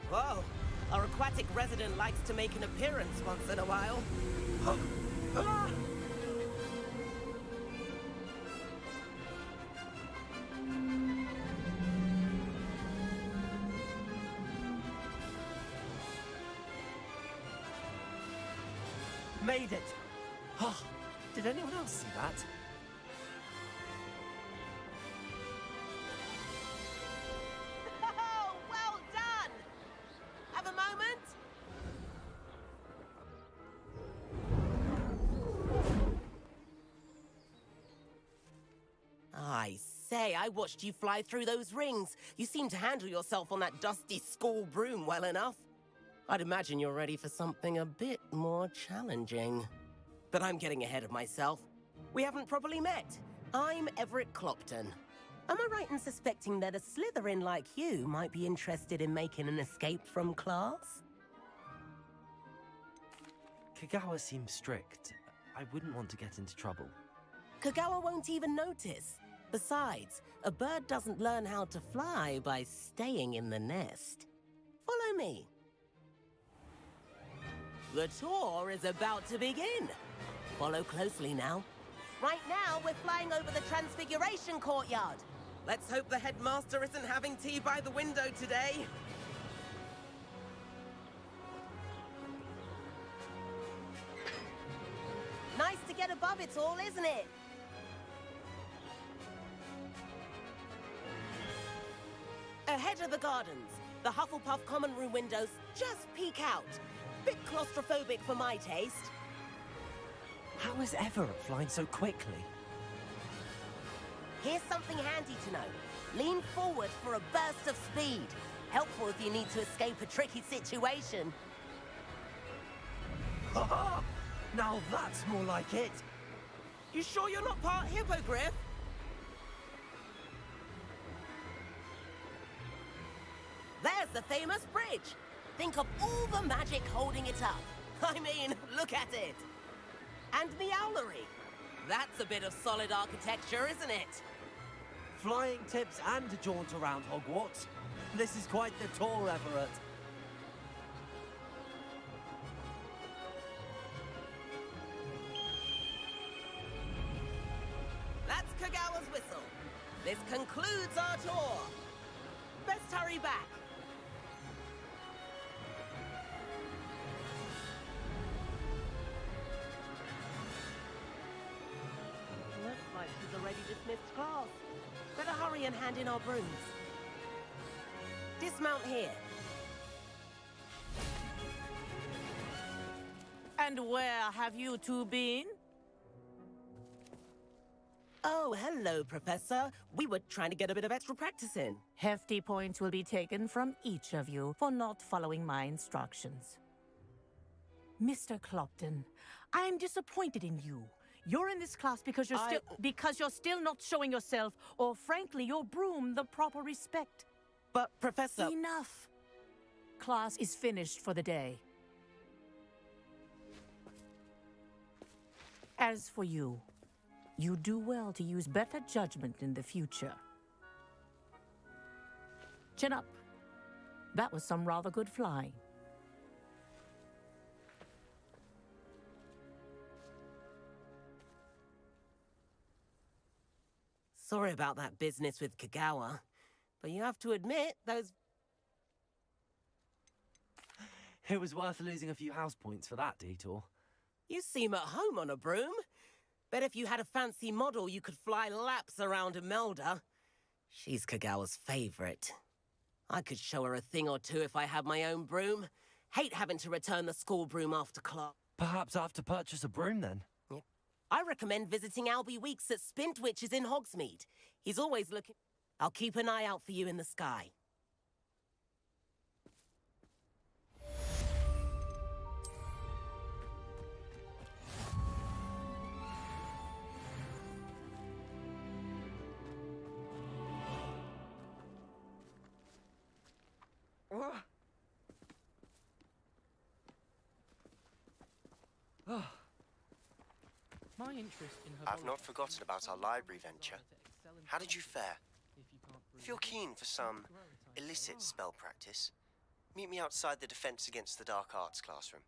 Whoa, our aquatic resident likes to make an appearance once in a while. Made it! Oh, did anyone else see that? Oh, well done! Have a moment? I say, I watched you fly through those rings. You seem to handle yourself on that dusty school broom well enough. I'd imagine you're ready for something a bit more challenging. But I'm getting ahead of myself. We haven't properly met. I'm Everett Clopton. Am I right in suspecting that a Slytherin like you might be interested in making an escape from class? Kagawa seems strict. I wouldn't want to get into trouble. Kagawa won't even notice. Besides, a bird doesn't learn how to fly by staying in the nest. Follow me. The tour is about to begin. Follow closely now. Right now, we're flying over the Transfiguration Courtyard. Let's hope the headmaster isn't having tea by the window today. Nice to get above it all, isn't it? Ahead of the gardens, the Hufflepuff common room windows just peek out. Bit claustrophobic for my taste. How is Everett flying so quickly? Here's something handy to know. Lean forward for a burst of speed. Helpful if you need to escape a tricky situation. Now that's more like it. You sure you're not part hippogriff? There's the famous bridge. Think of all the magic holding it up. I mean, look at it. And the owlery. That's a bit of solid architecture, isn't it? Flying tips and a jaunt around Hogwarts. This is quite the tour, Everett. That's Kagawa's whistle. This concludes our tour. Best hurry back. Looks like she's already dismissed class. Better hurry and hand in our brooms. Dismount here. And where have you two been? Oh, hello, Professor. We were trying to get a bit of extra practice in. Hefty points will be taken from each of you for not following my instructions. Mr. Clopton, I am disappointed in you. You're in this class because you're still not showing yourself, or frankly, your broom the proper respect. But, Professor... Enough. Class is finished for the day. As for you, you do well to use better judgment in the future. Chin up. That was some rather good flying. Sorry about that business with Kagawa, but you have to admit, those... It was worth losing a few house points for that detour. You seem at home on a broom. Bet if you had a fancy model, you could fly laps around Imelda. She's Kagawa's favorite. I could show her a thing or two if I had my own broom. Hate having to return the school broom after class. Perhaps I have to purchase a broom then. Yep. I recommend visiting Albie Weeks at Spintwitches in Hogsmeade. He's always looking... I'll keep an eye out for you in the sky. My interest in I've not forgotten about our library venture. How did you fare? If you're keen for some illicit spell practice, meet me outside the Defense Against the Dark Arts classroom.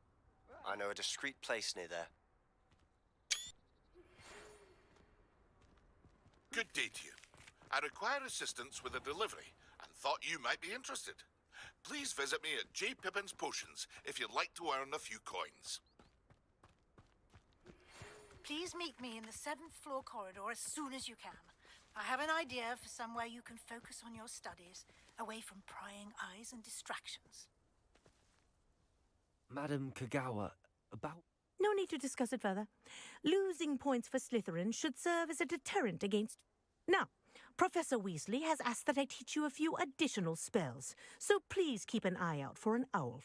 I know a discreet place near there. Good day to you. I require assistance with a delivery and thought you might be interested. Please visit me at J. Pippin's Potions if you'd like to earn a few coins. Please meet me in the 7th floor corridor as soon as you can. I have an idea for somewhere you can focus on your studies, away from prying eyes and distractions. Madam Kagawa, about... No need to discuss it further. Losing points for Slytherin should serve as a deterrent against... Now, Professor Weasley has asked that I teach you a few additional spells, so please keep an eye out for an owl.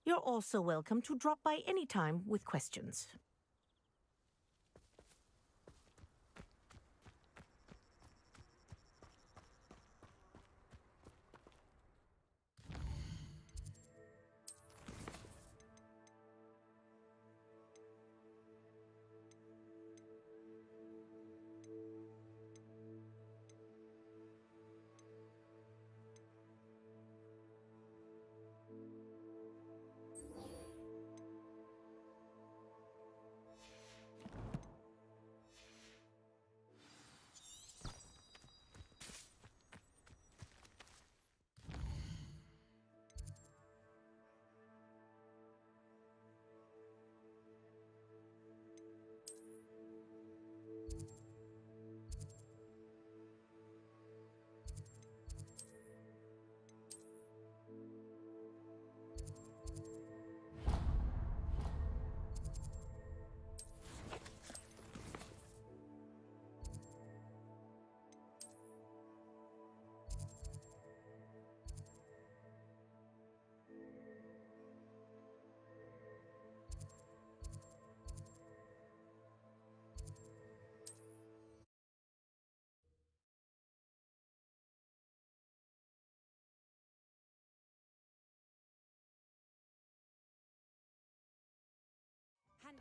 You're also welcome to drop by any time with questions.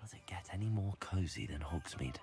Does it get any more cozy than Hogsmeade?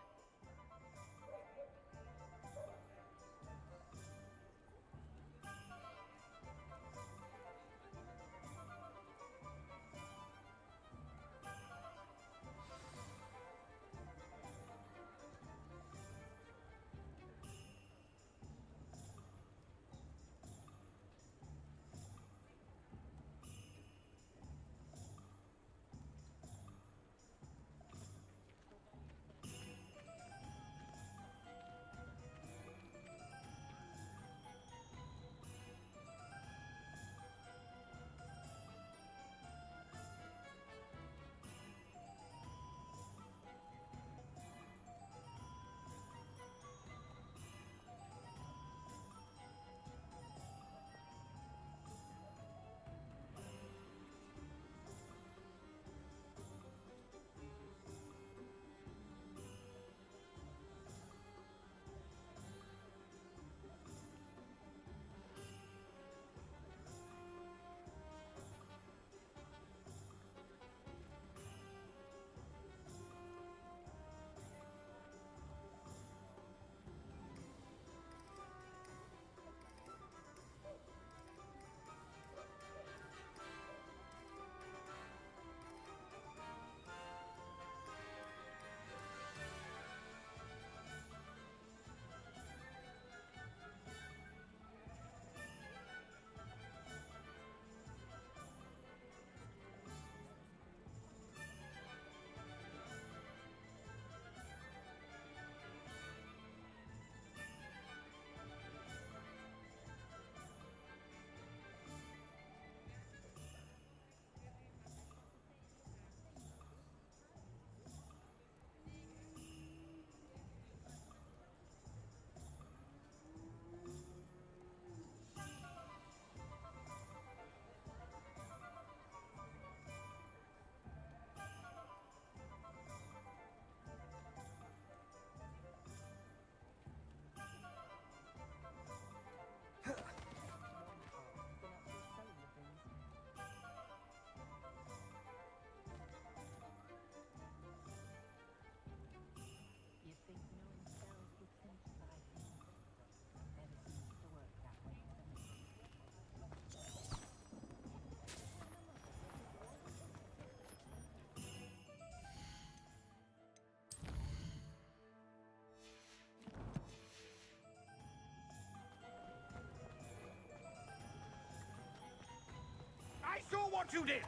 what you did!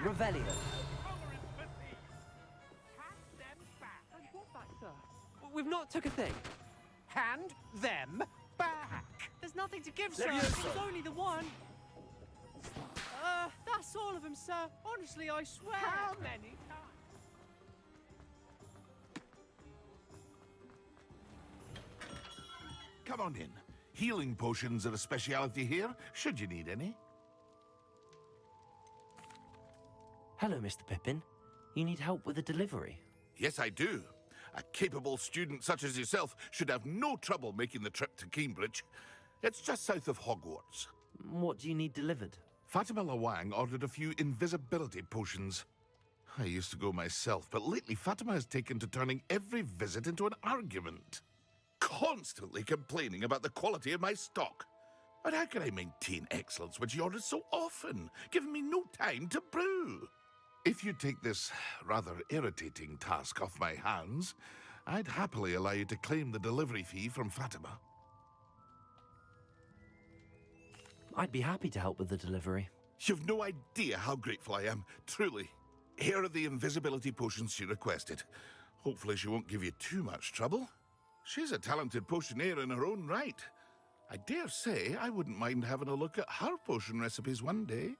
Revelio. We've not took a thing. Hand them back! There's nothing to give, sir. Levioso. It was only the one. That's all of them, sir. Honestly, I swear. How many times? Come on in. Healing potions are a speciality here, should you need any. Hello, Mr. Pippin. You need help with a delivery? Yes, I do. A capable student such as yourself should have no trouble making the trip to Cambridge. It's just south of Hogwarts. What do you need delivered? Fatima Lawang ordered a few invisibility potions. I used to go myself, but lately Fatima has taken to turning every visit into an argument. Constantly complaining about the quality of my stock. But how can I maintain excellence when she orders so often, giving me no time to brew? If you take this rather irritating task off my hands, I'd happily allow you to claim the delivery fee from Fatima. I'd be happy to help with the delivery. You've no idea how grateful I am, truly. Here are the invisibility potions she requested. Hopefully she won't give you too much trouble. She's a talented potioneer in her own right. I dare say I wouldn't mind having a look at her potion recipes one day.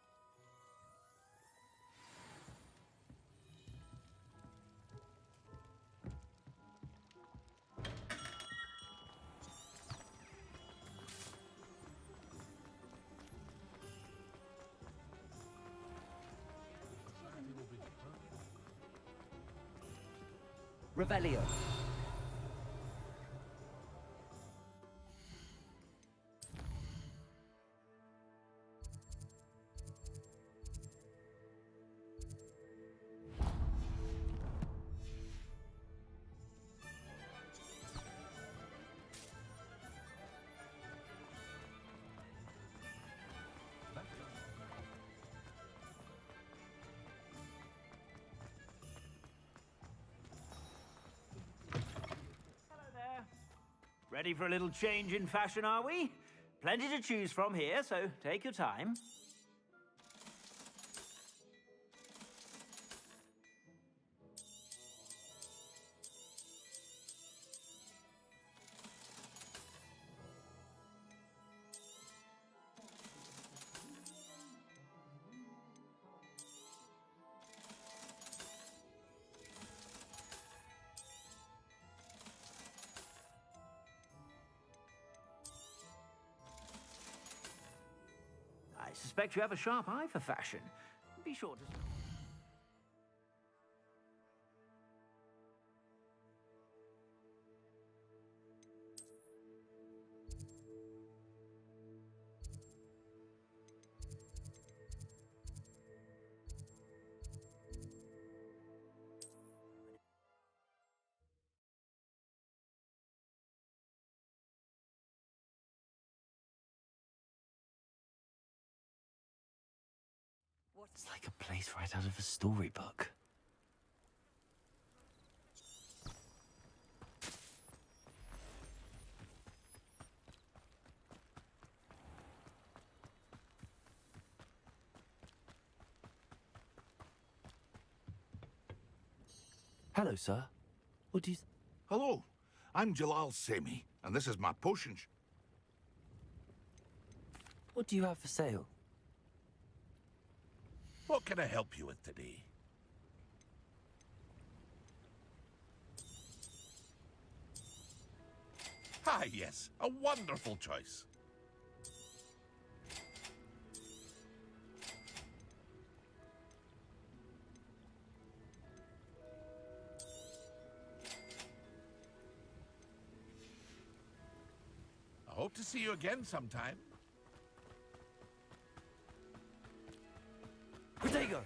Revelio. Ready for a little change in fashion, are we? Plenty to choose from here, so take your time. I suspect you have a sharp eye for fashion. Be sure to... It's like a place right out of a storybook. Hello, sir. What do you... Hello, I'm Jalal Semi, and this is my potion. What do you have for sale? What can I help you with today? Ah, yes, a wonderful choice. I hope to see you again sometime. Protego!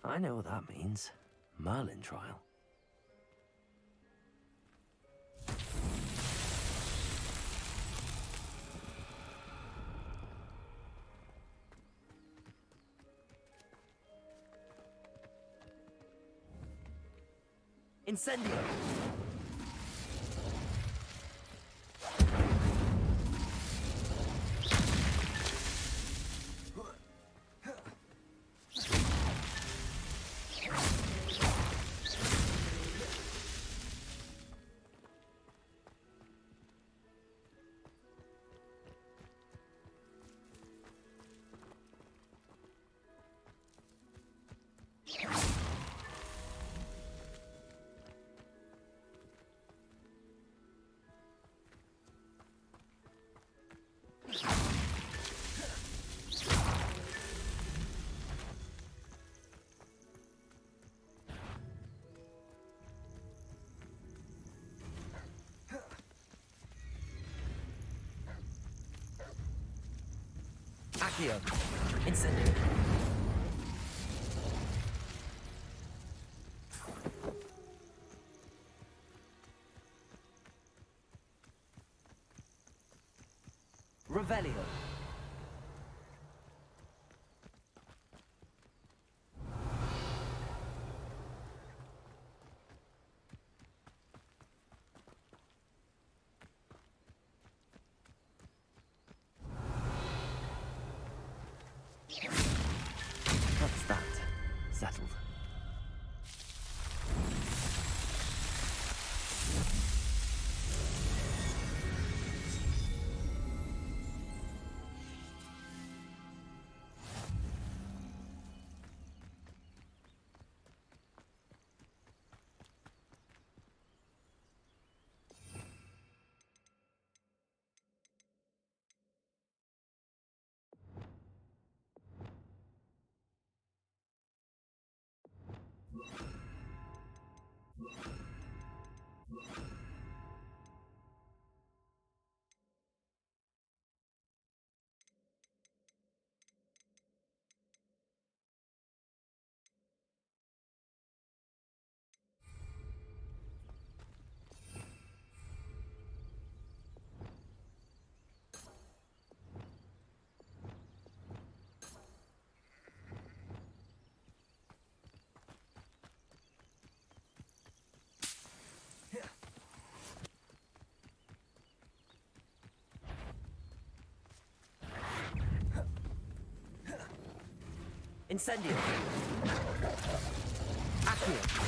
I know what that means. Merlin trial. Incendio! Accio. Incendio. Revelio. That's that. Settled. Incendio. Accio.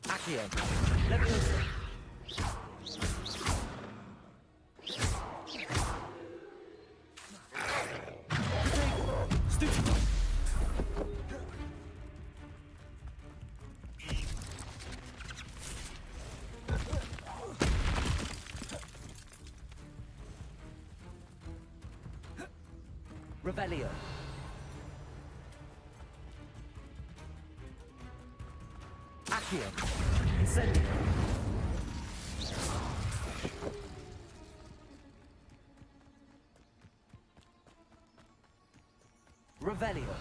Accio. Leviosa. Stupid. Revelio. Accio. Incendio. Revelio.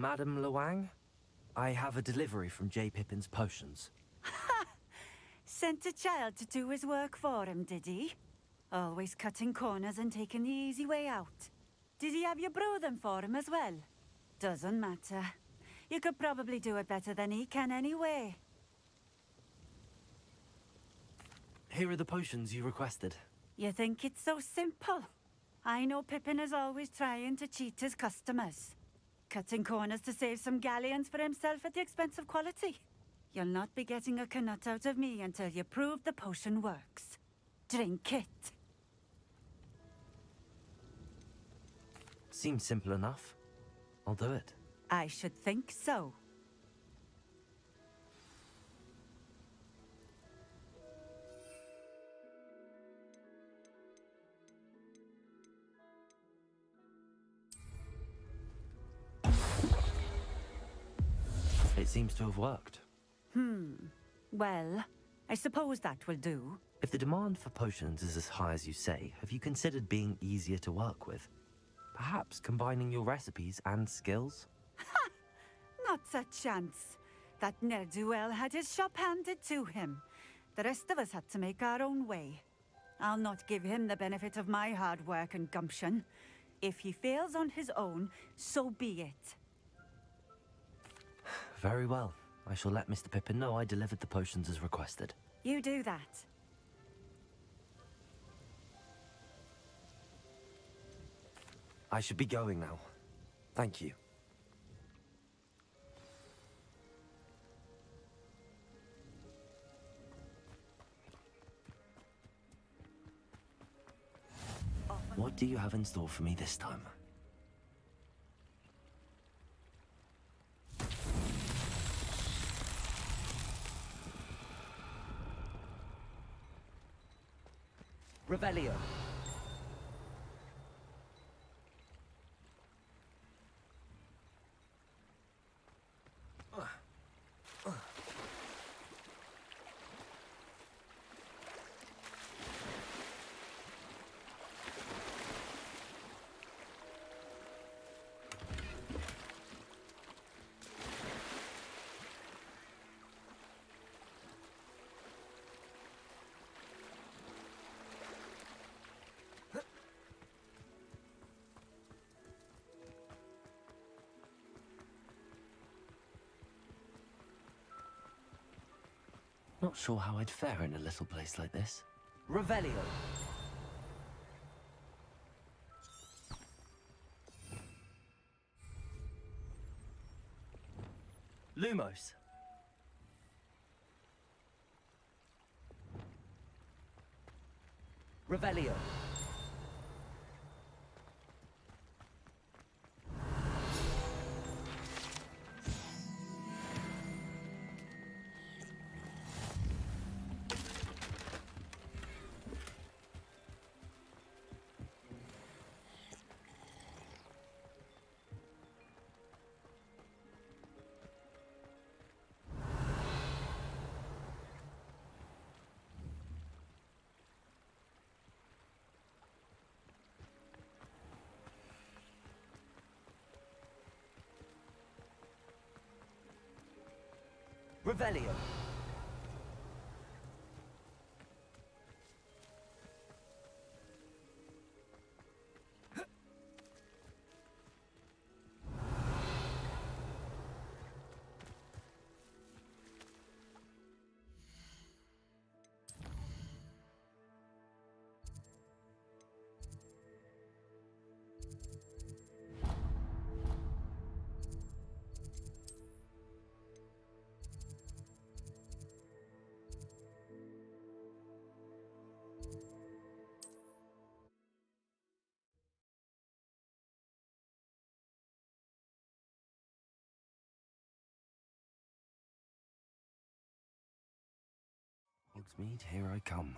Madame Luang? I have a delivery from J. Pippin's Potions. Sent a child to do his work for him, did he? Always cutting corners and taking the easy way out. Did he have you brew them for him as well? Doesn't matter. You could probably do it better than he can anyway. Here are the potions you requested. You think it's so simple? I know Pippin is always trying to cheat his customers. Cutting corners to save some galleons for himself at the expense of quality. You'll not be getting a canut out of me until you prove the potion works. Drink it. Seems simple enough. I'll do it. I should think so. It seems to have worked. Well, I suppose that will do. If the demand for potions is as high as you say, have you considered being easier to work with? Perhaps combining your recipes and skills? Not a chance. That ne'er-do-well had his shop handed to him. The rest of us had to make our own way. I'll not give him the benefit of my hard work and gumption. If he fails on his own, so be it. Very well. I shall let Mr. Pippin know I delivered the potions as requested. You do that. I should be going now. Thank you. What do you have in store for me this time? Revelio. Not sure how I'd fare in a little place like this. Revelio. Lumos. Revelio. Revelio. Hogsmeade, here I come.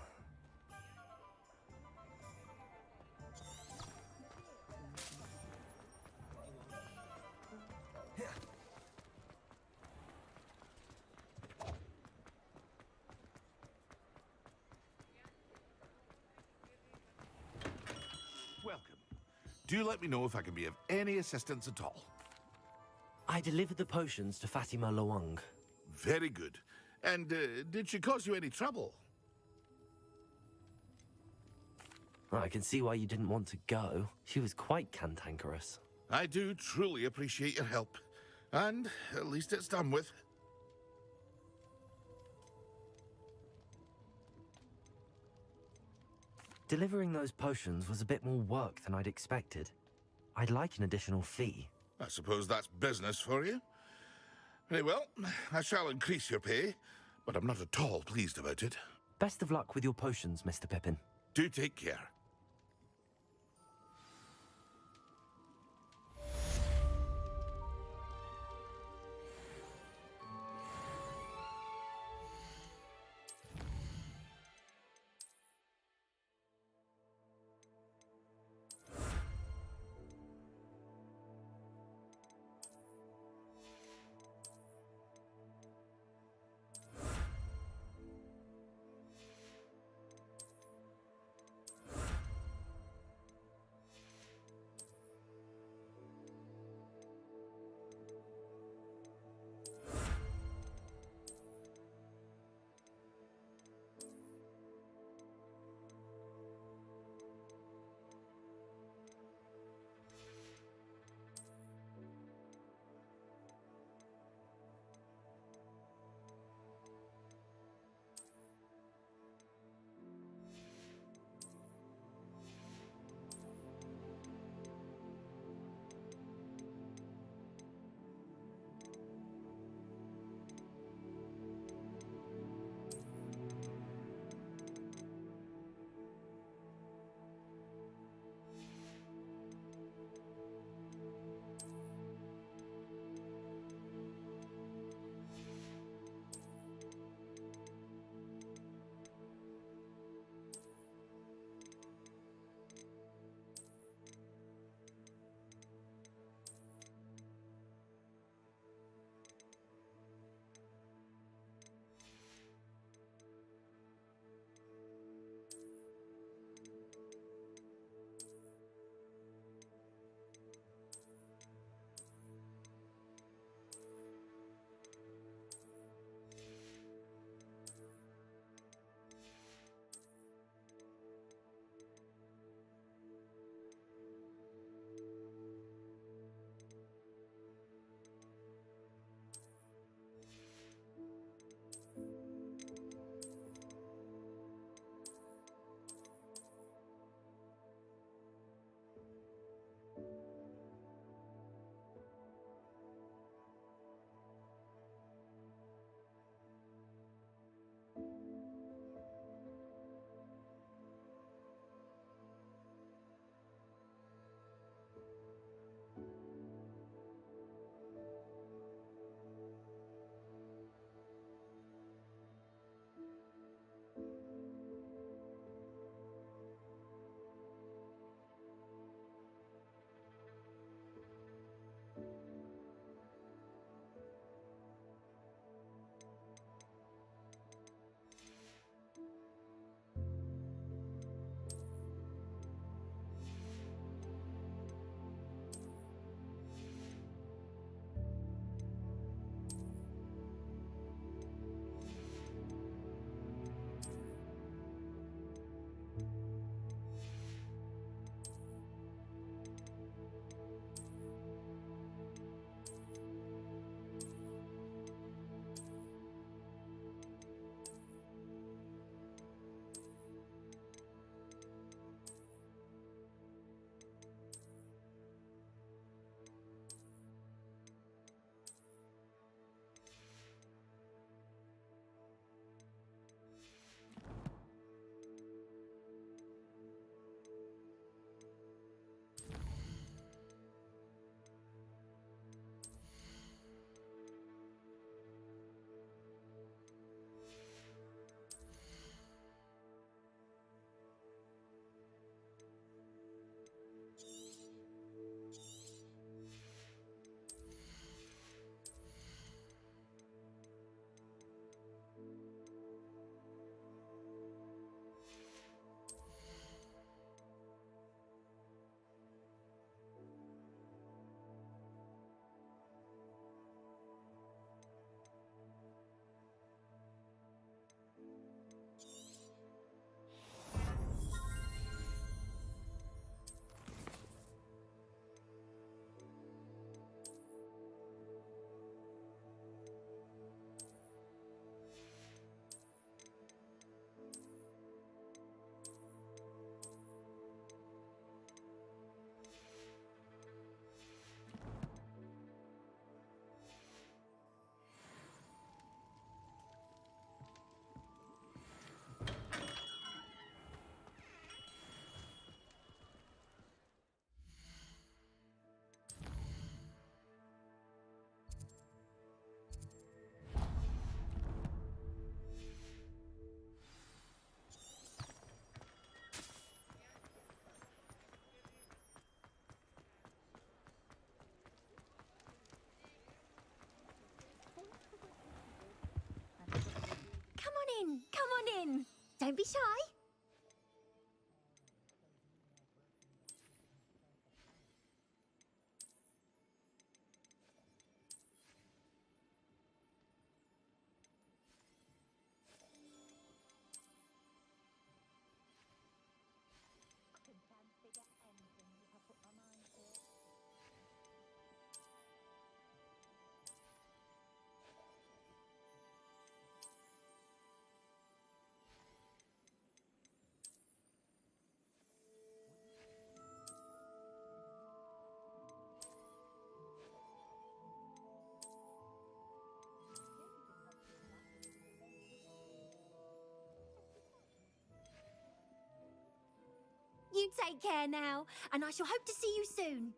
Welcome. Do let me know if I can be of any assistance at all. I delivered the potions to Fatima Lawang. Very good. And did she cause you any trouble? I can see why you didn't want to go. She was quite cantankerous. I do truly appreciate your help. And at least it's done with. Delivering those potions was a bit more work than I'd expected. I'd like an additional fee. I suppose that's business for you. Very well, I shall increase your pay, but I'm not at all pleased about it. Best of luck with your potions, Mr. Pippin. Do take care. in. Come on in. Don't be shy. You take care now, and I shall hope to see you soon.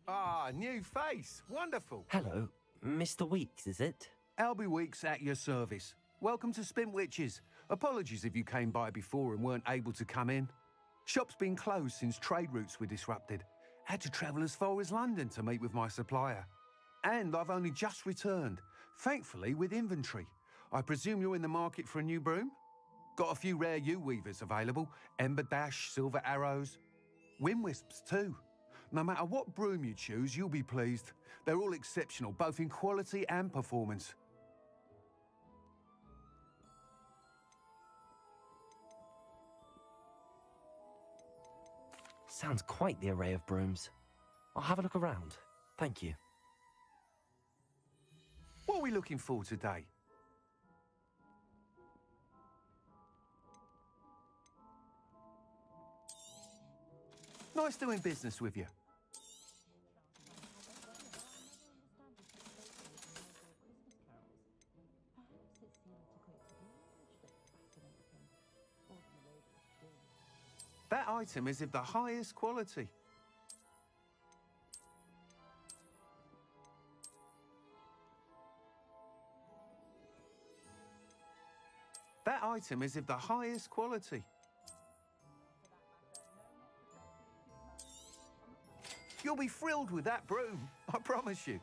Ah, new face. Wonderful. Hello, Mr. Weeks, is it? Albie Weeks at your service. Welcome to Spintwitches. Apologies if you came by before and weren't able to come in. Shop's been closed since trade routes were disrupted. Had to travel as far as London to meet with my supplier. And I've only just returned, thankfully with inventory. I presume you're in the market for a new broom? Got a few rare U-weavers available. Ember Dash, Silver Arrows. Wind Wisps too. No matter what broom you choose, you'll be pleased. They're all exceptional, both in quality and performance. Sounds quite the array of brooms. I'll have a look around. Thank you. What are we looking for today? Nice doing business with you. That item is of the highest quality. That item is of the highest quality. You'll be thrilled with that broom, I promise you.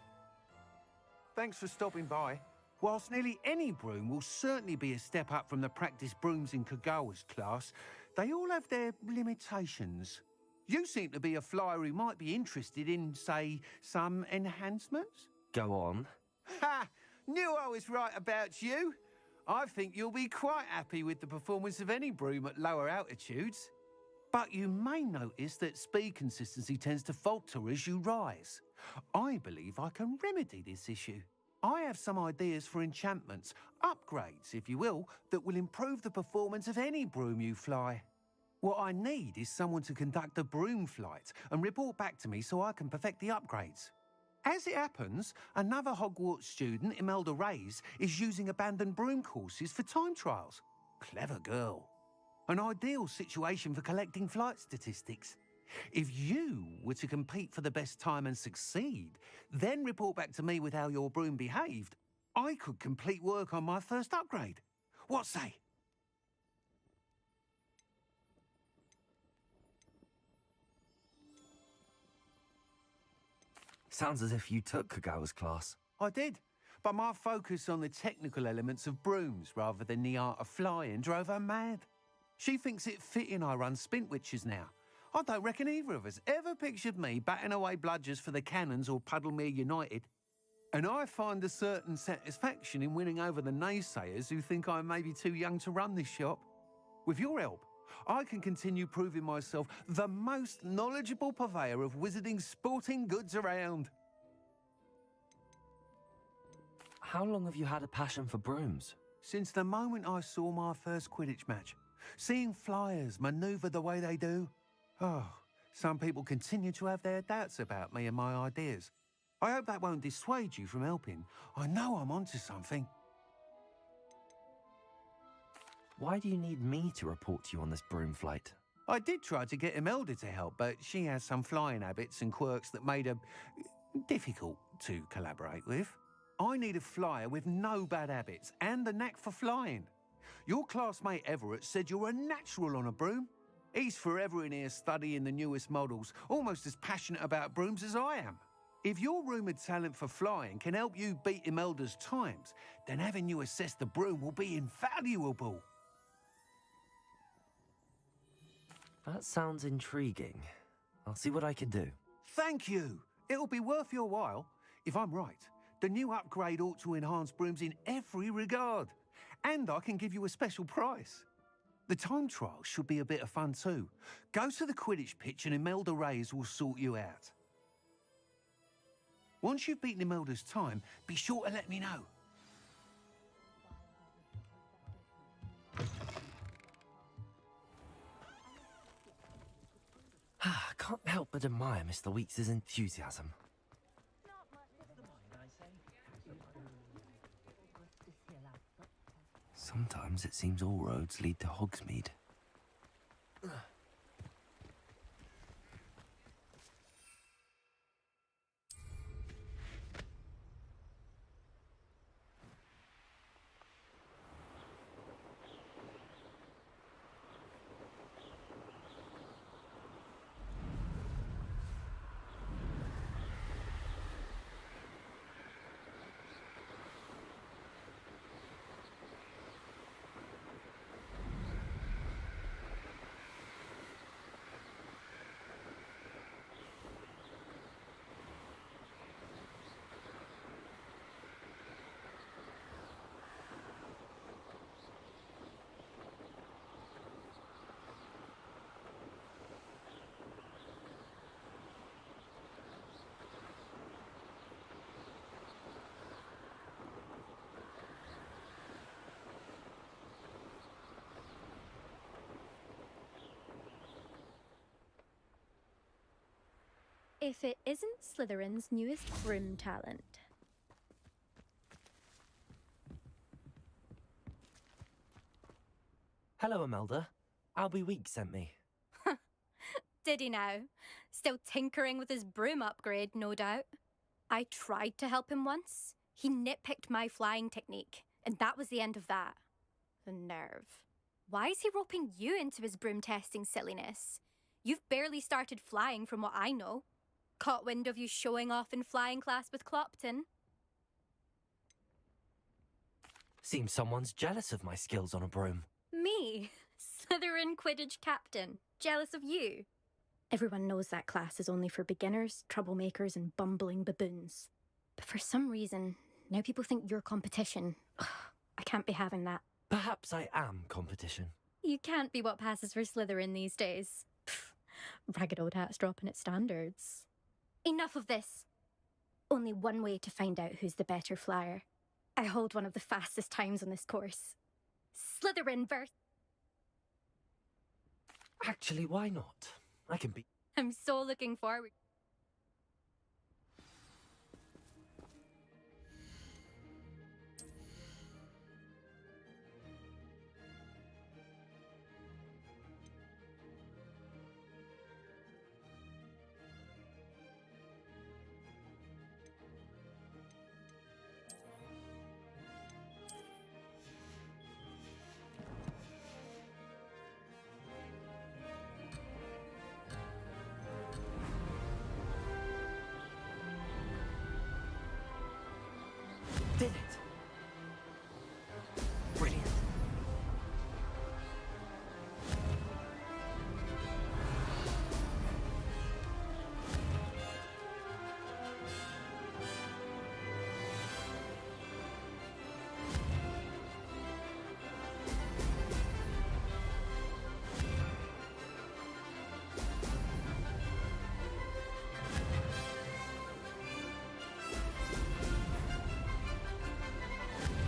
Thanks for stopping by. Whilst nearly any broom will certainly be a step up from the practice brooms in Kagawa's class, they all have their limitations. You seem to be a flyer who might be interested in, say, some enhancements? Go on. Ha! Knew I was right about you. I think you'll be quite happy with the performance of any broom at lower altitudes. But you may notice that speed consistency tends to falter as you rise. I believe I can remedy this issue. I have some ideas for enchantments, upgrades, if you will, that will improve the performance of any broom you fly. What I need is someone to conduct a broom flight and report back to me so I can perfect the upgrades. As it happens, another Hogwarts student, Imelda Reyes, is using abandoned broom courses for time trials. Clever girl. An ideal situation for collecting flight statistics. If you were to compete for the best time and succeed, then report back to me with how your broom behaved, I could complete work on my first upgrade. What say? Sounds as if you took Kagawa's class. I did, but my focus on the technical elements of brooms rather than the art of flying drove her mad. She thinks it fitting I run Spintwitches now. I don't reckon either of us ever pictured me batting away bludgers for the Cannons or Puddlemere United. And I find a certain satisfaction in winning over the naysayers who think I may be too young to run this shop. With your help, I can continue proving myself the most knowledgeable purveyor of wizarding sporting goods around. How long have you had a passion for brooms? Since the moment I saw my first Quidditch match. Seeing flyers manoeuvre the way they do. Oh, some people continue to have their doubts about me and my ideas. I hope that won't dissuade you from helping. I know I'm onto something. Why do you need me to report to you on this broom flight? I did try to get Imelda to help, but she has some flying habits and quirks that made her difficult to collaborate with. I need a flyer with no bad habits and the knack for flying. Your classmate Everett said you're a natural on a broom. He's forever in here studying the newest models, almost as passionate about brooms as I am. If your rumoured talent for flying can help you beat Imelda's times, then having you assess the broom will be invaluable. That sounds intriguing. I'll see what I can do. Thank you. It'll be worth your while. If I'm right, the new upgrade ought to enhance brooms in every regard. And I can give you a special price. The time trial should be a bit of fun too. Go to the Quidditch pitch and Imelda Reyes will sort you out. Once you've beaten Imelda's time, be sure to let me know. I can't help but admire Mr. Weeks' enthusiasm. Sometimes it seems all roads lead to Hogsmeade. If it isn't Slytherin's newest broom talent. Hello, Imelda. Albie Weeks sent me. Did he now? Still tinkering with his broom upgrade, no doubt. I tried to help him once. He nitpicked my flying technique, and that was the end of that. The nerve. Why is he roping you into his broom testing silliness? You've barely started flying from what I know. Caught wind of you showing off in flying class with Clopton. Seems someone's jealous of my skills on a broom. Me? Slytherin Quidditch captain. Jealous of you? Everyone knows that class is only for beginners, troublemakers, and bumbling baboons. But for some reason, now people think you're competition. Ugh, I can't be having that. Perhaps I am competition. You can't be what passes for Slytherin these days. Pfft, ragged old hat's dropping its standards. Enough of this. Only one way to find out who's the better flyer. I hold one of the fastest times on this course. Slytherin versus... Actually, why not? I can be... I'm so looking forward. Did it! Brilliant.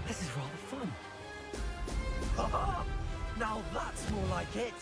This is rather fun. Now that's more like it.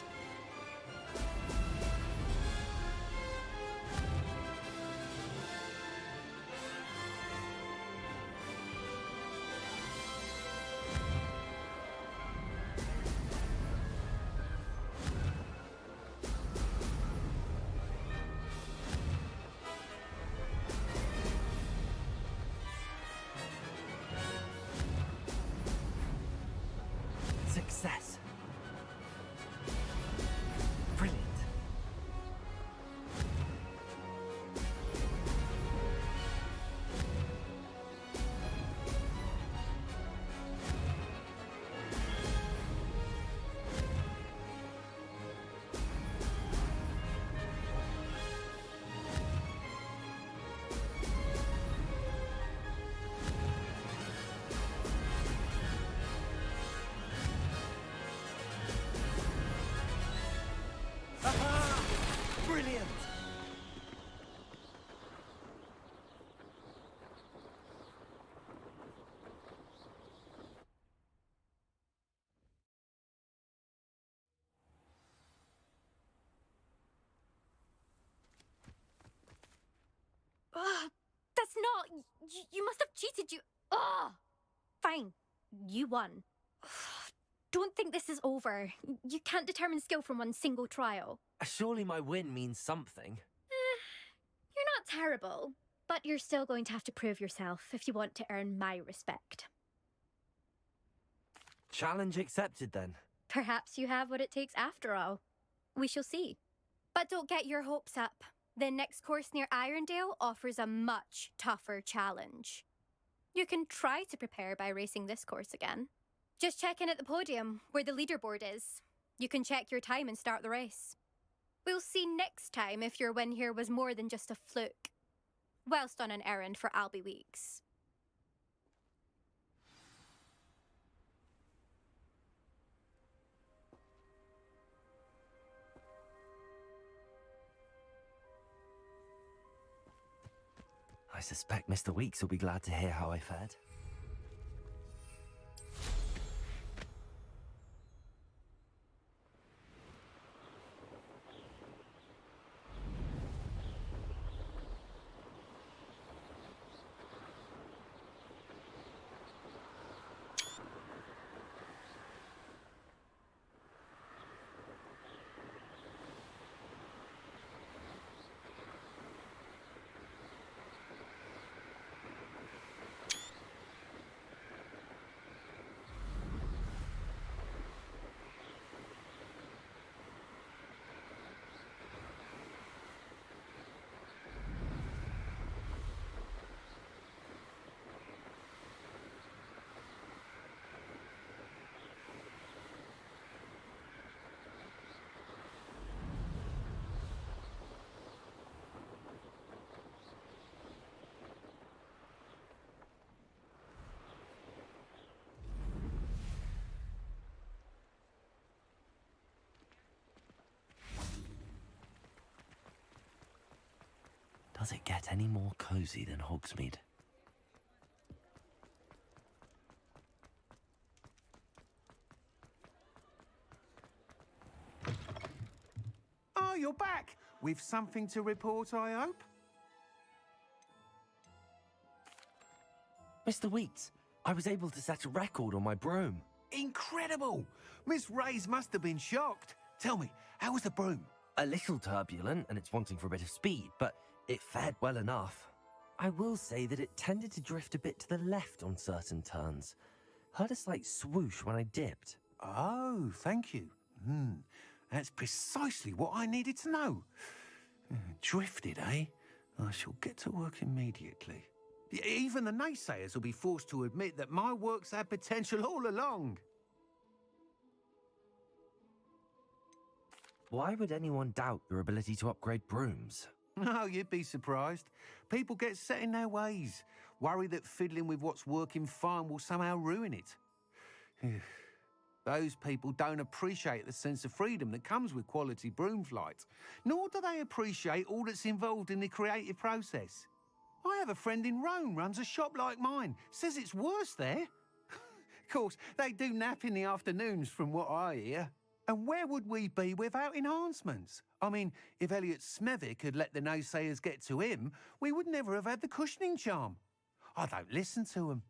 You must have cheated, you... Oh! Fine. You won. Don't think this is over. You can't determine skill from one single trial. Surely my win means something. You're not terrible, but you're still going to have to prove yourself if you want to earn my respect. Challenge accepted then. Perhaps you have what it takes after all. We shall see. But don't get your hopes up. The next course near Irondale offers a much tougher challenge. You can try to prepare by racing this course again. Just check in at the podium, where the leaderboard is. You can check your time and start the race. We'll see next time if your win here was more than just a fluke. Whilst on an errand for Albie Weeks. I suspect Mr. Weeks will be glad to hear how I fared. Does it get any more cozy than Hogsmeade? Oh, you're back! With something to report, I hope? Mr. Weeks, I was able to set a record on my broom. Incredible! Miss Reyes must have been shocked. Tell me, how was the broom? A little turbulent, and it's wanting for a bit of speed, but it fared well enough. I will say that it tended to drift a bit to the left on certain turns. Heard a slight swoosh when I dipped. Oh, thank you. That's precisely what I needed to know. Drifted, eh? I shall get to work immediately. Even the naysayers will be forced to admit that my work's had potential all along. Why would anyone doubt your ability to upgrade brooms? No, you'd be surprised. People get set in their ways, worry that fiddling with what's working fine will somehow ruin it. Those people don't appreciate the sense of freedom that comes with quality broom flight, nor do they appreciate all that's involved in the creative process. I have a friend in Rome runs a shop like mine, says it's worse there. Of course, they do nap in the afternoons from what I hear. And where would we be without enhancements? I mean, if Elliot Smethwick had let the naysayers get to him, we would never have had the cushioning charm. I don't listen to them.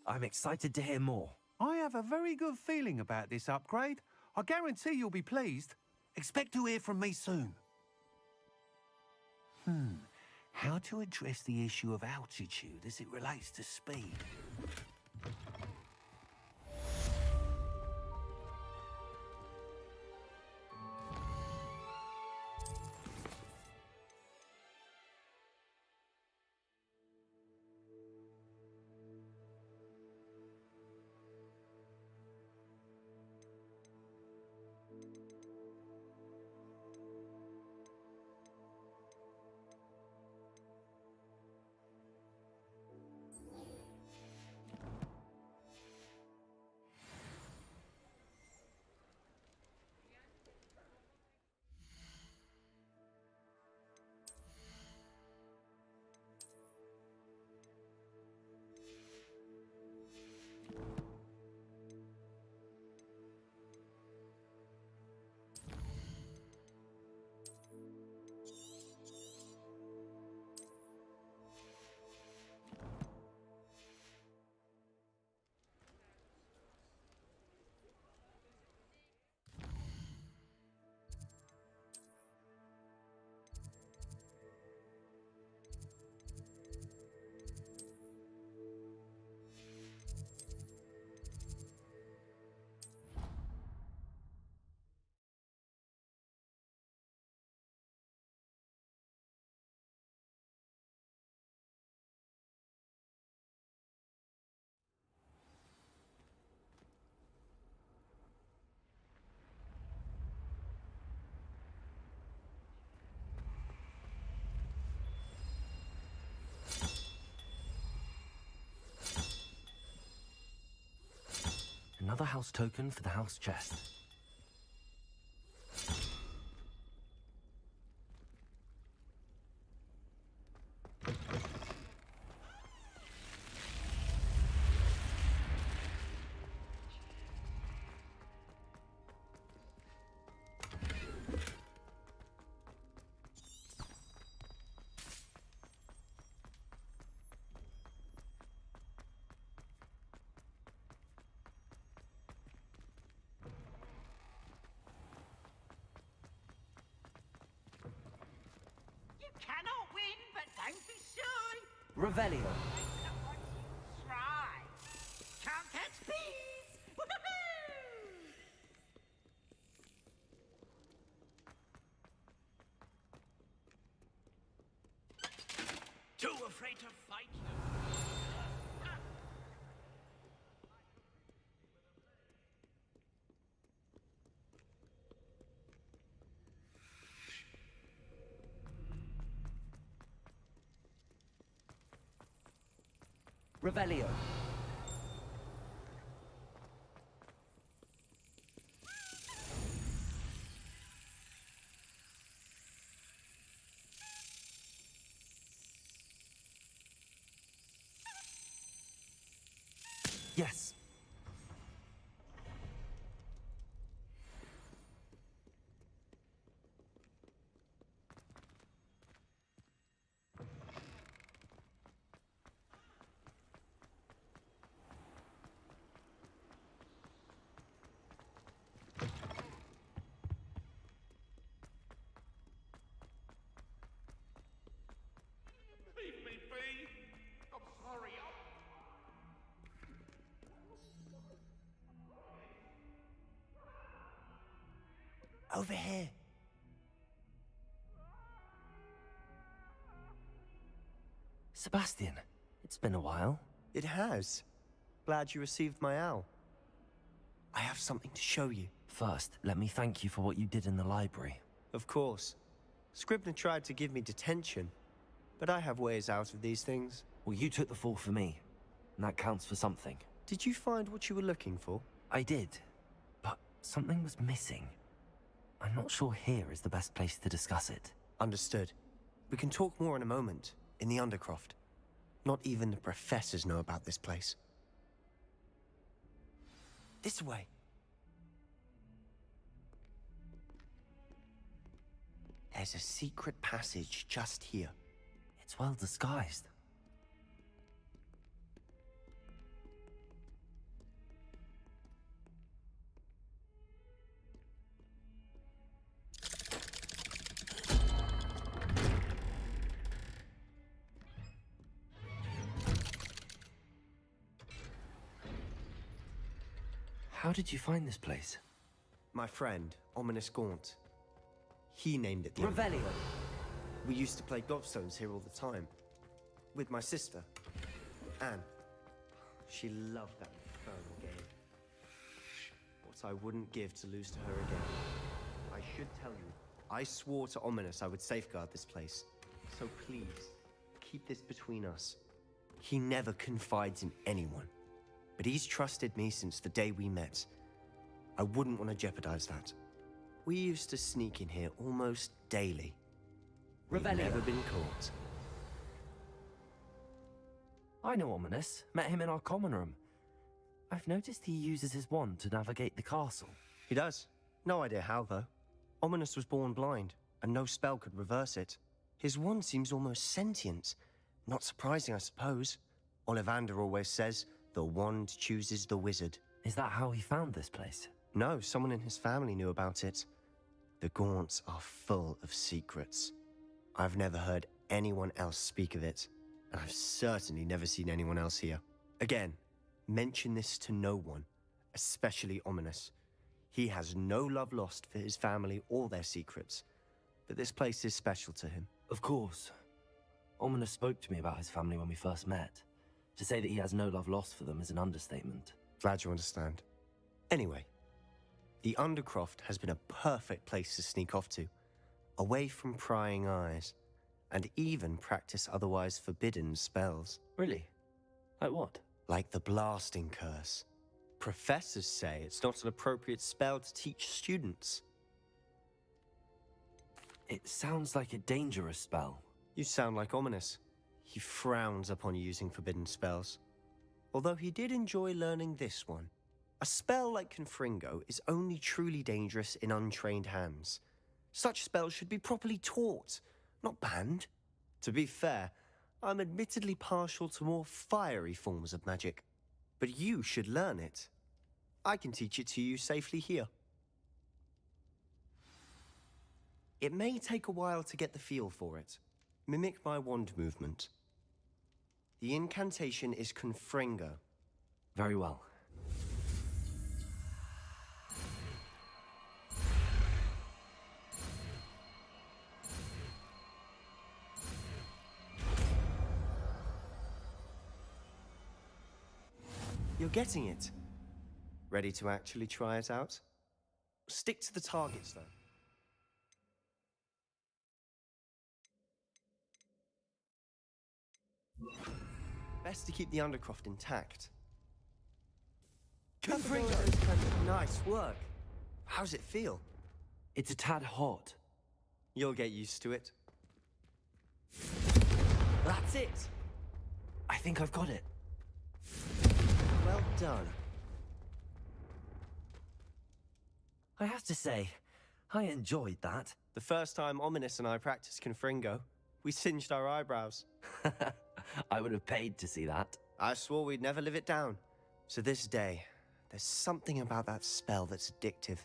I'm excited to hear more. I have a very good feeling about this upgrade. I guarantee you'll be pleased. Expect to hear from me soon. How to address the issue of altitude as it relates to speed? Another house token for the house chest. Cannot win, but don't be shy. Revelio. Try. Can't catch bees. Woohoo! Too afraid to fight? Revelio. Yes. Leave me be. I'm sorry. Over here. Sebastian, it's been a while. It has. Glad you received my owl. I have something to show you. First, let me thank you for what you did in the library. Of course. Scribner tried to give me detention, but I have ways out of these things. Well, you took the fall for me, and that counts for something. Did you find what you were looking for? I did, but something was missing. I'm not sure here is the best place to discuss it. Understood. We can talk more in a moment, in the Undercroft. Not even the professors know about this place. This way. There's a secret passage just here. It's well disguised. How did you find this place? My friend, Ominous Gaunt. He named it the Revelio. We used to play gobstones here all the time. With my sister, Anne. She loved that infernal game. What I wouldn't give to lose to her again. I should tell you, I swore to Ominous I would safeguard this place. So please, keep this between us. He never confides in anyone. But he's trusted me since the day we met. I wouldn't want to jeopardize that. We used to sneak in here almost daily. We've never been caught. I know Ominous. Met him in our common room. I've noticed he uses his wand to navigate the castle. He does. No idea how, though. Ominous was born blind, and no spell could reverse it. His wand seems almost sentient. Not surprising, I suppose. Ollivander always says, the wand chooses the wizard. Is that how he found this place? No, someone in his family knew about it. The Gaunts are full of secrets. I've never heard anyone else speak of it, and I've certainly never seen anyone else here. Again, mention this to no one, especially Ominous. He has no love lost for his family or their secrets, but this place is special to him. Of course. Ominous spoke to me about his family when we first met. To say that he has no love lost for them is an understatement. Glad you understand. Anyway, the Undercroft has been a perfect place to sneak off to, away from prying eyes, and even practice otherwise forbidden spells. Really? Like what? Like the Blasting Curse. Professors say it's not an appropriate spell to teach students. It sounds like a dangerous spell. You sound like Ominous. He frowns upon using forbidden spells. Although he did enjoy learning this one. A spell like Confringo is only truly dangerous in untrained hands. Such spells should be properly taught, not banned. To be fair, I'm admittedly partial to more fiery forms of magic. But you should learn it. I can teach it to you safely here. It may take a while to get the feel for it. Mimic my wand movement. The incantation is Confringo. Very well. You're getting it. Ready to actually try it out? Stick to the targets, though. Best to keep the Undercroft intact. Confringo! Nice work. How's it feel? It's a tad hot. You'll get used to it. That's it! I think I've got it. Well done. I have to say, I enjoyed that. The first time Ominous and I practiced Confringo, we singed our eyebrows. I would have paid to see that. I swore we'd never live it down. So this day, there's something about that spell that's addictive.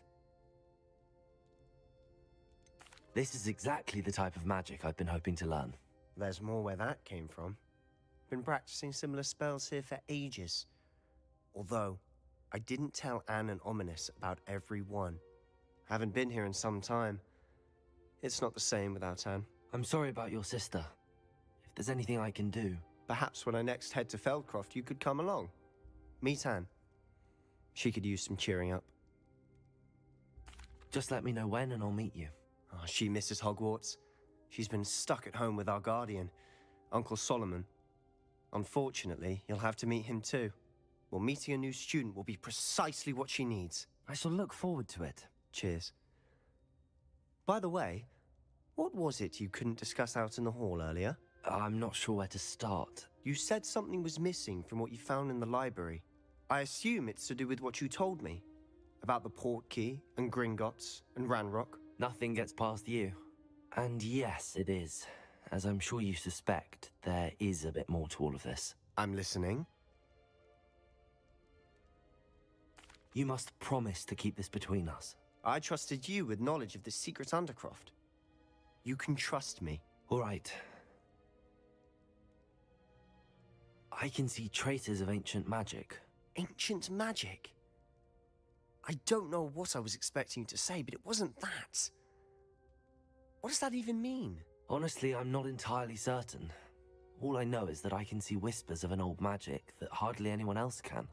This is exactly the type of magic I've been hoping to learn. There's more where that came from. Been practicing similar spells here for ages. Although, I didn't tell Anne and Ominous about every one. Haven't been here in some time. It's not the same without Anne. I'm sorry about your sister. If there's anything I can do... Perhaps when I next head to Feldcroft, you could come along. Meet Anne. She could use some cheering up. Just let me know when and I'll meet you. Oh, she misses Hogwarts. She's been stuck at home with our guardian, Uncle Solomon. Unfortunately, you'll have to meet him too. Well, meeting a new student will be precisely what she needs. I shall look forward to it. Cheers. By the way, what was it you couldn't discuss out in the hall earlier? I'm not sure where to start. You said something was missing from what you found in the library. I assume it's to do with what you told me. About the Portkey and Gringotts and Ranrock. Nothing gets past you. And yes, it is. As I'm sure you suspect, there is a bit more to all of this. I'm listening. You must promise to keep this between us. I trusted you with knowledge of the secret Undercroft. You can trust me. All right. I can see traces of ancient magic. Ancient magic? I don't know what I was expecting you to say, but it wasn't that. What does that even mean? Honestly, I'm not entirely certain. All I know is that I can see whispers of an old magic that hardly anyone else can.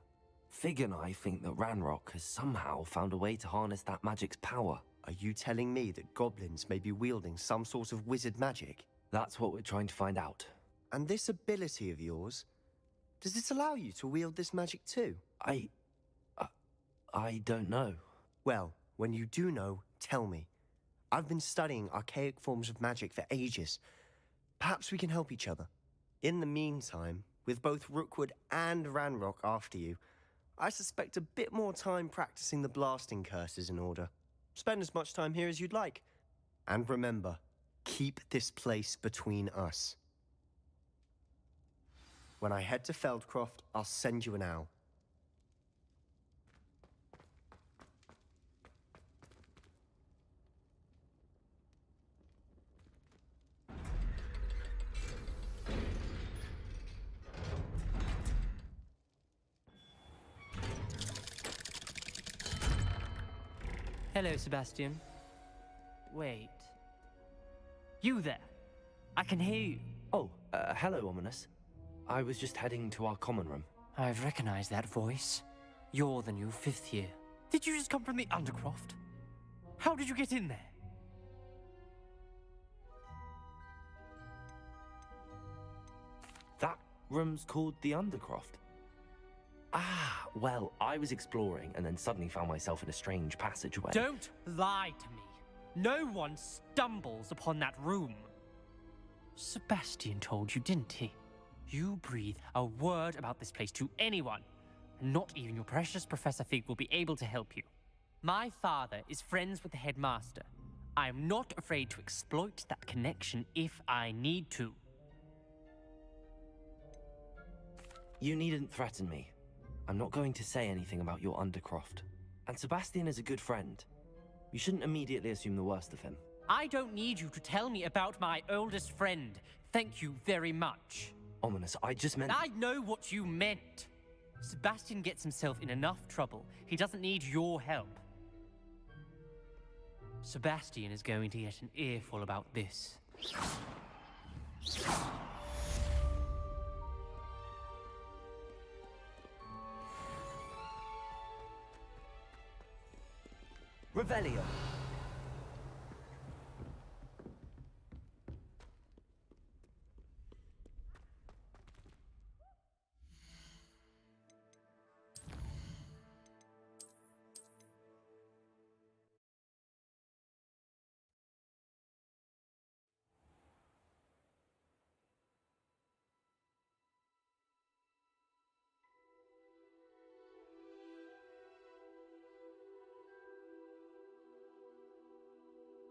Fig and I think that Ranrock has somehow found a way to harness that magic's power. Are you telling me that goblins may be wielding some sort of wizard magic? That's what we're trying to find out. And this ability of yours, does it allow you to wield this magic too? I don't know. Well, when you do know, tell me. I've been studying archaic forms of magic for ages. Perhaps we can help each other. In the meantime, with both Rookwood and Ranrock after you, I suspect a bit more time practicing the blasting curse is in order. Spend as much time here as you'd like. And remember, keep this place between us. When I head to Feldcroft, I'll send you an owl. Hello, Sebastian. Wait. You there? I can hear you. Oh, hello, Ominous. I was just heading to our common room. I've recognized that voice. You're the new 5th year. Did you just come from the Undercroft? How did you get in there? That room's called the Undercroft. Ah, well, I was exploring and then suddenly found myself in a strange passageway. Don't lie to me. No one stumbles upon that room. Sebastian told you, didn't he? You breathe a word about this place to anyone, and not even your precious Professor Fig will be able to help you. My father is friends with the headmaster. I am not afraid to exploit that connection if I need to. You needn't threaten me. I'm not going to say anything about your Undercroft. And Sebastian is a good friend. You shouldn't immediately assume the worst of him. I don't need you to tell me about my oldest friend. Thank you very much. Ominous, I just meant... I know what you meant. Sebastian gets himself in enough trouble. He doesn't need your help. Sebastian is going to get an earful about this. Revelio.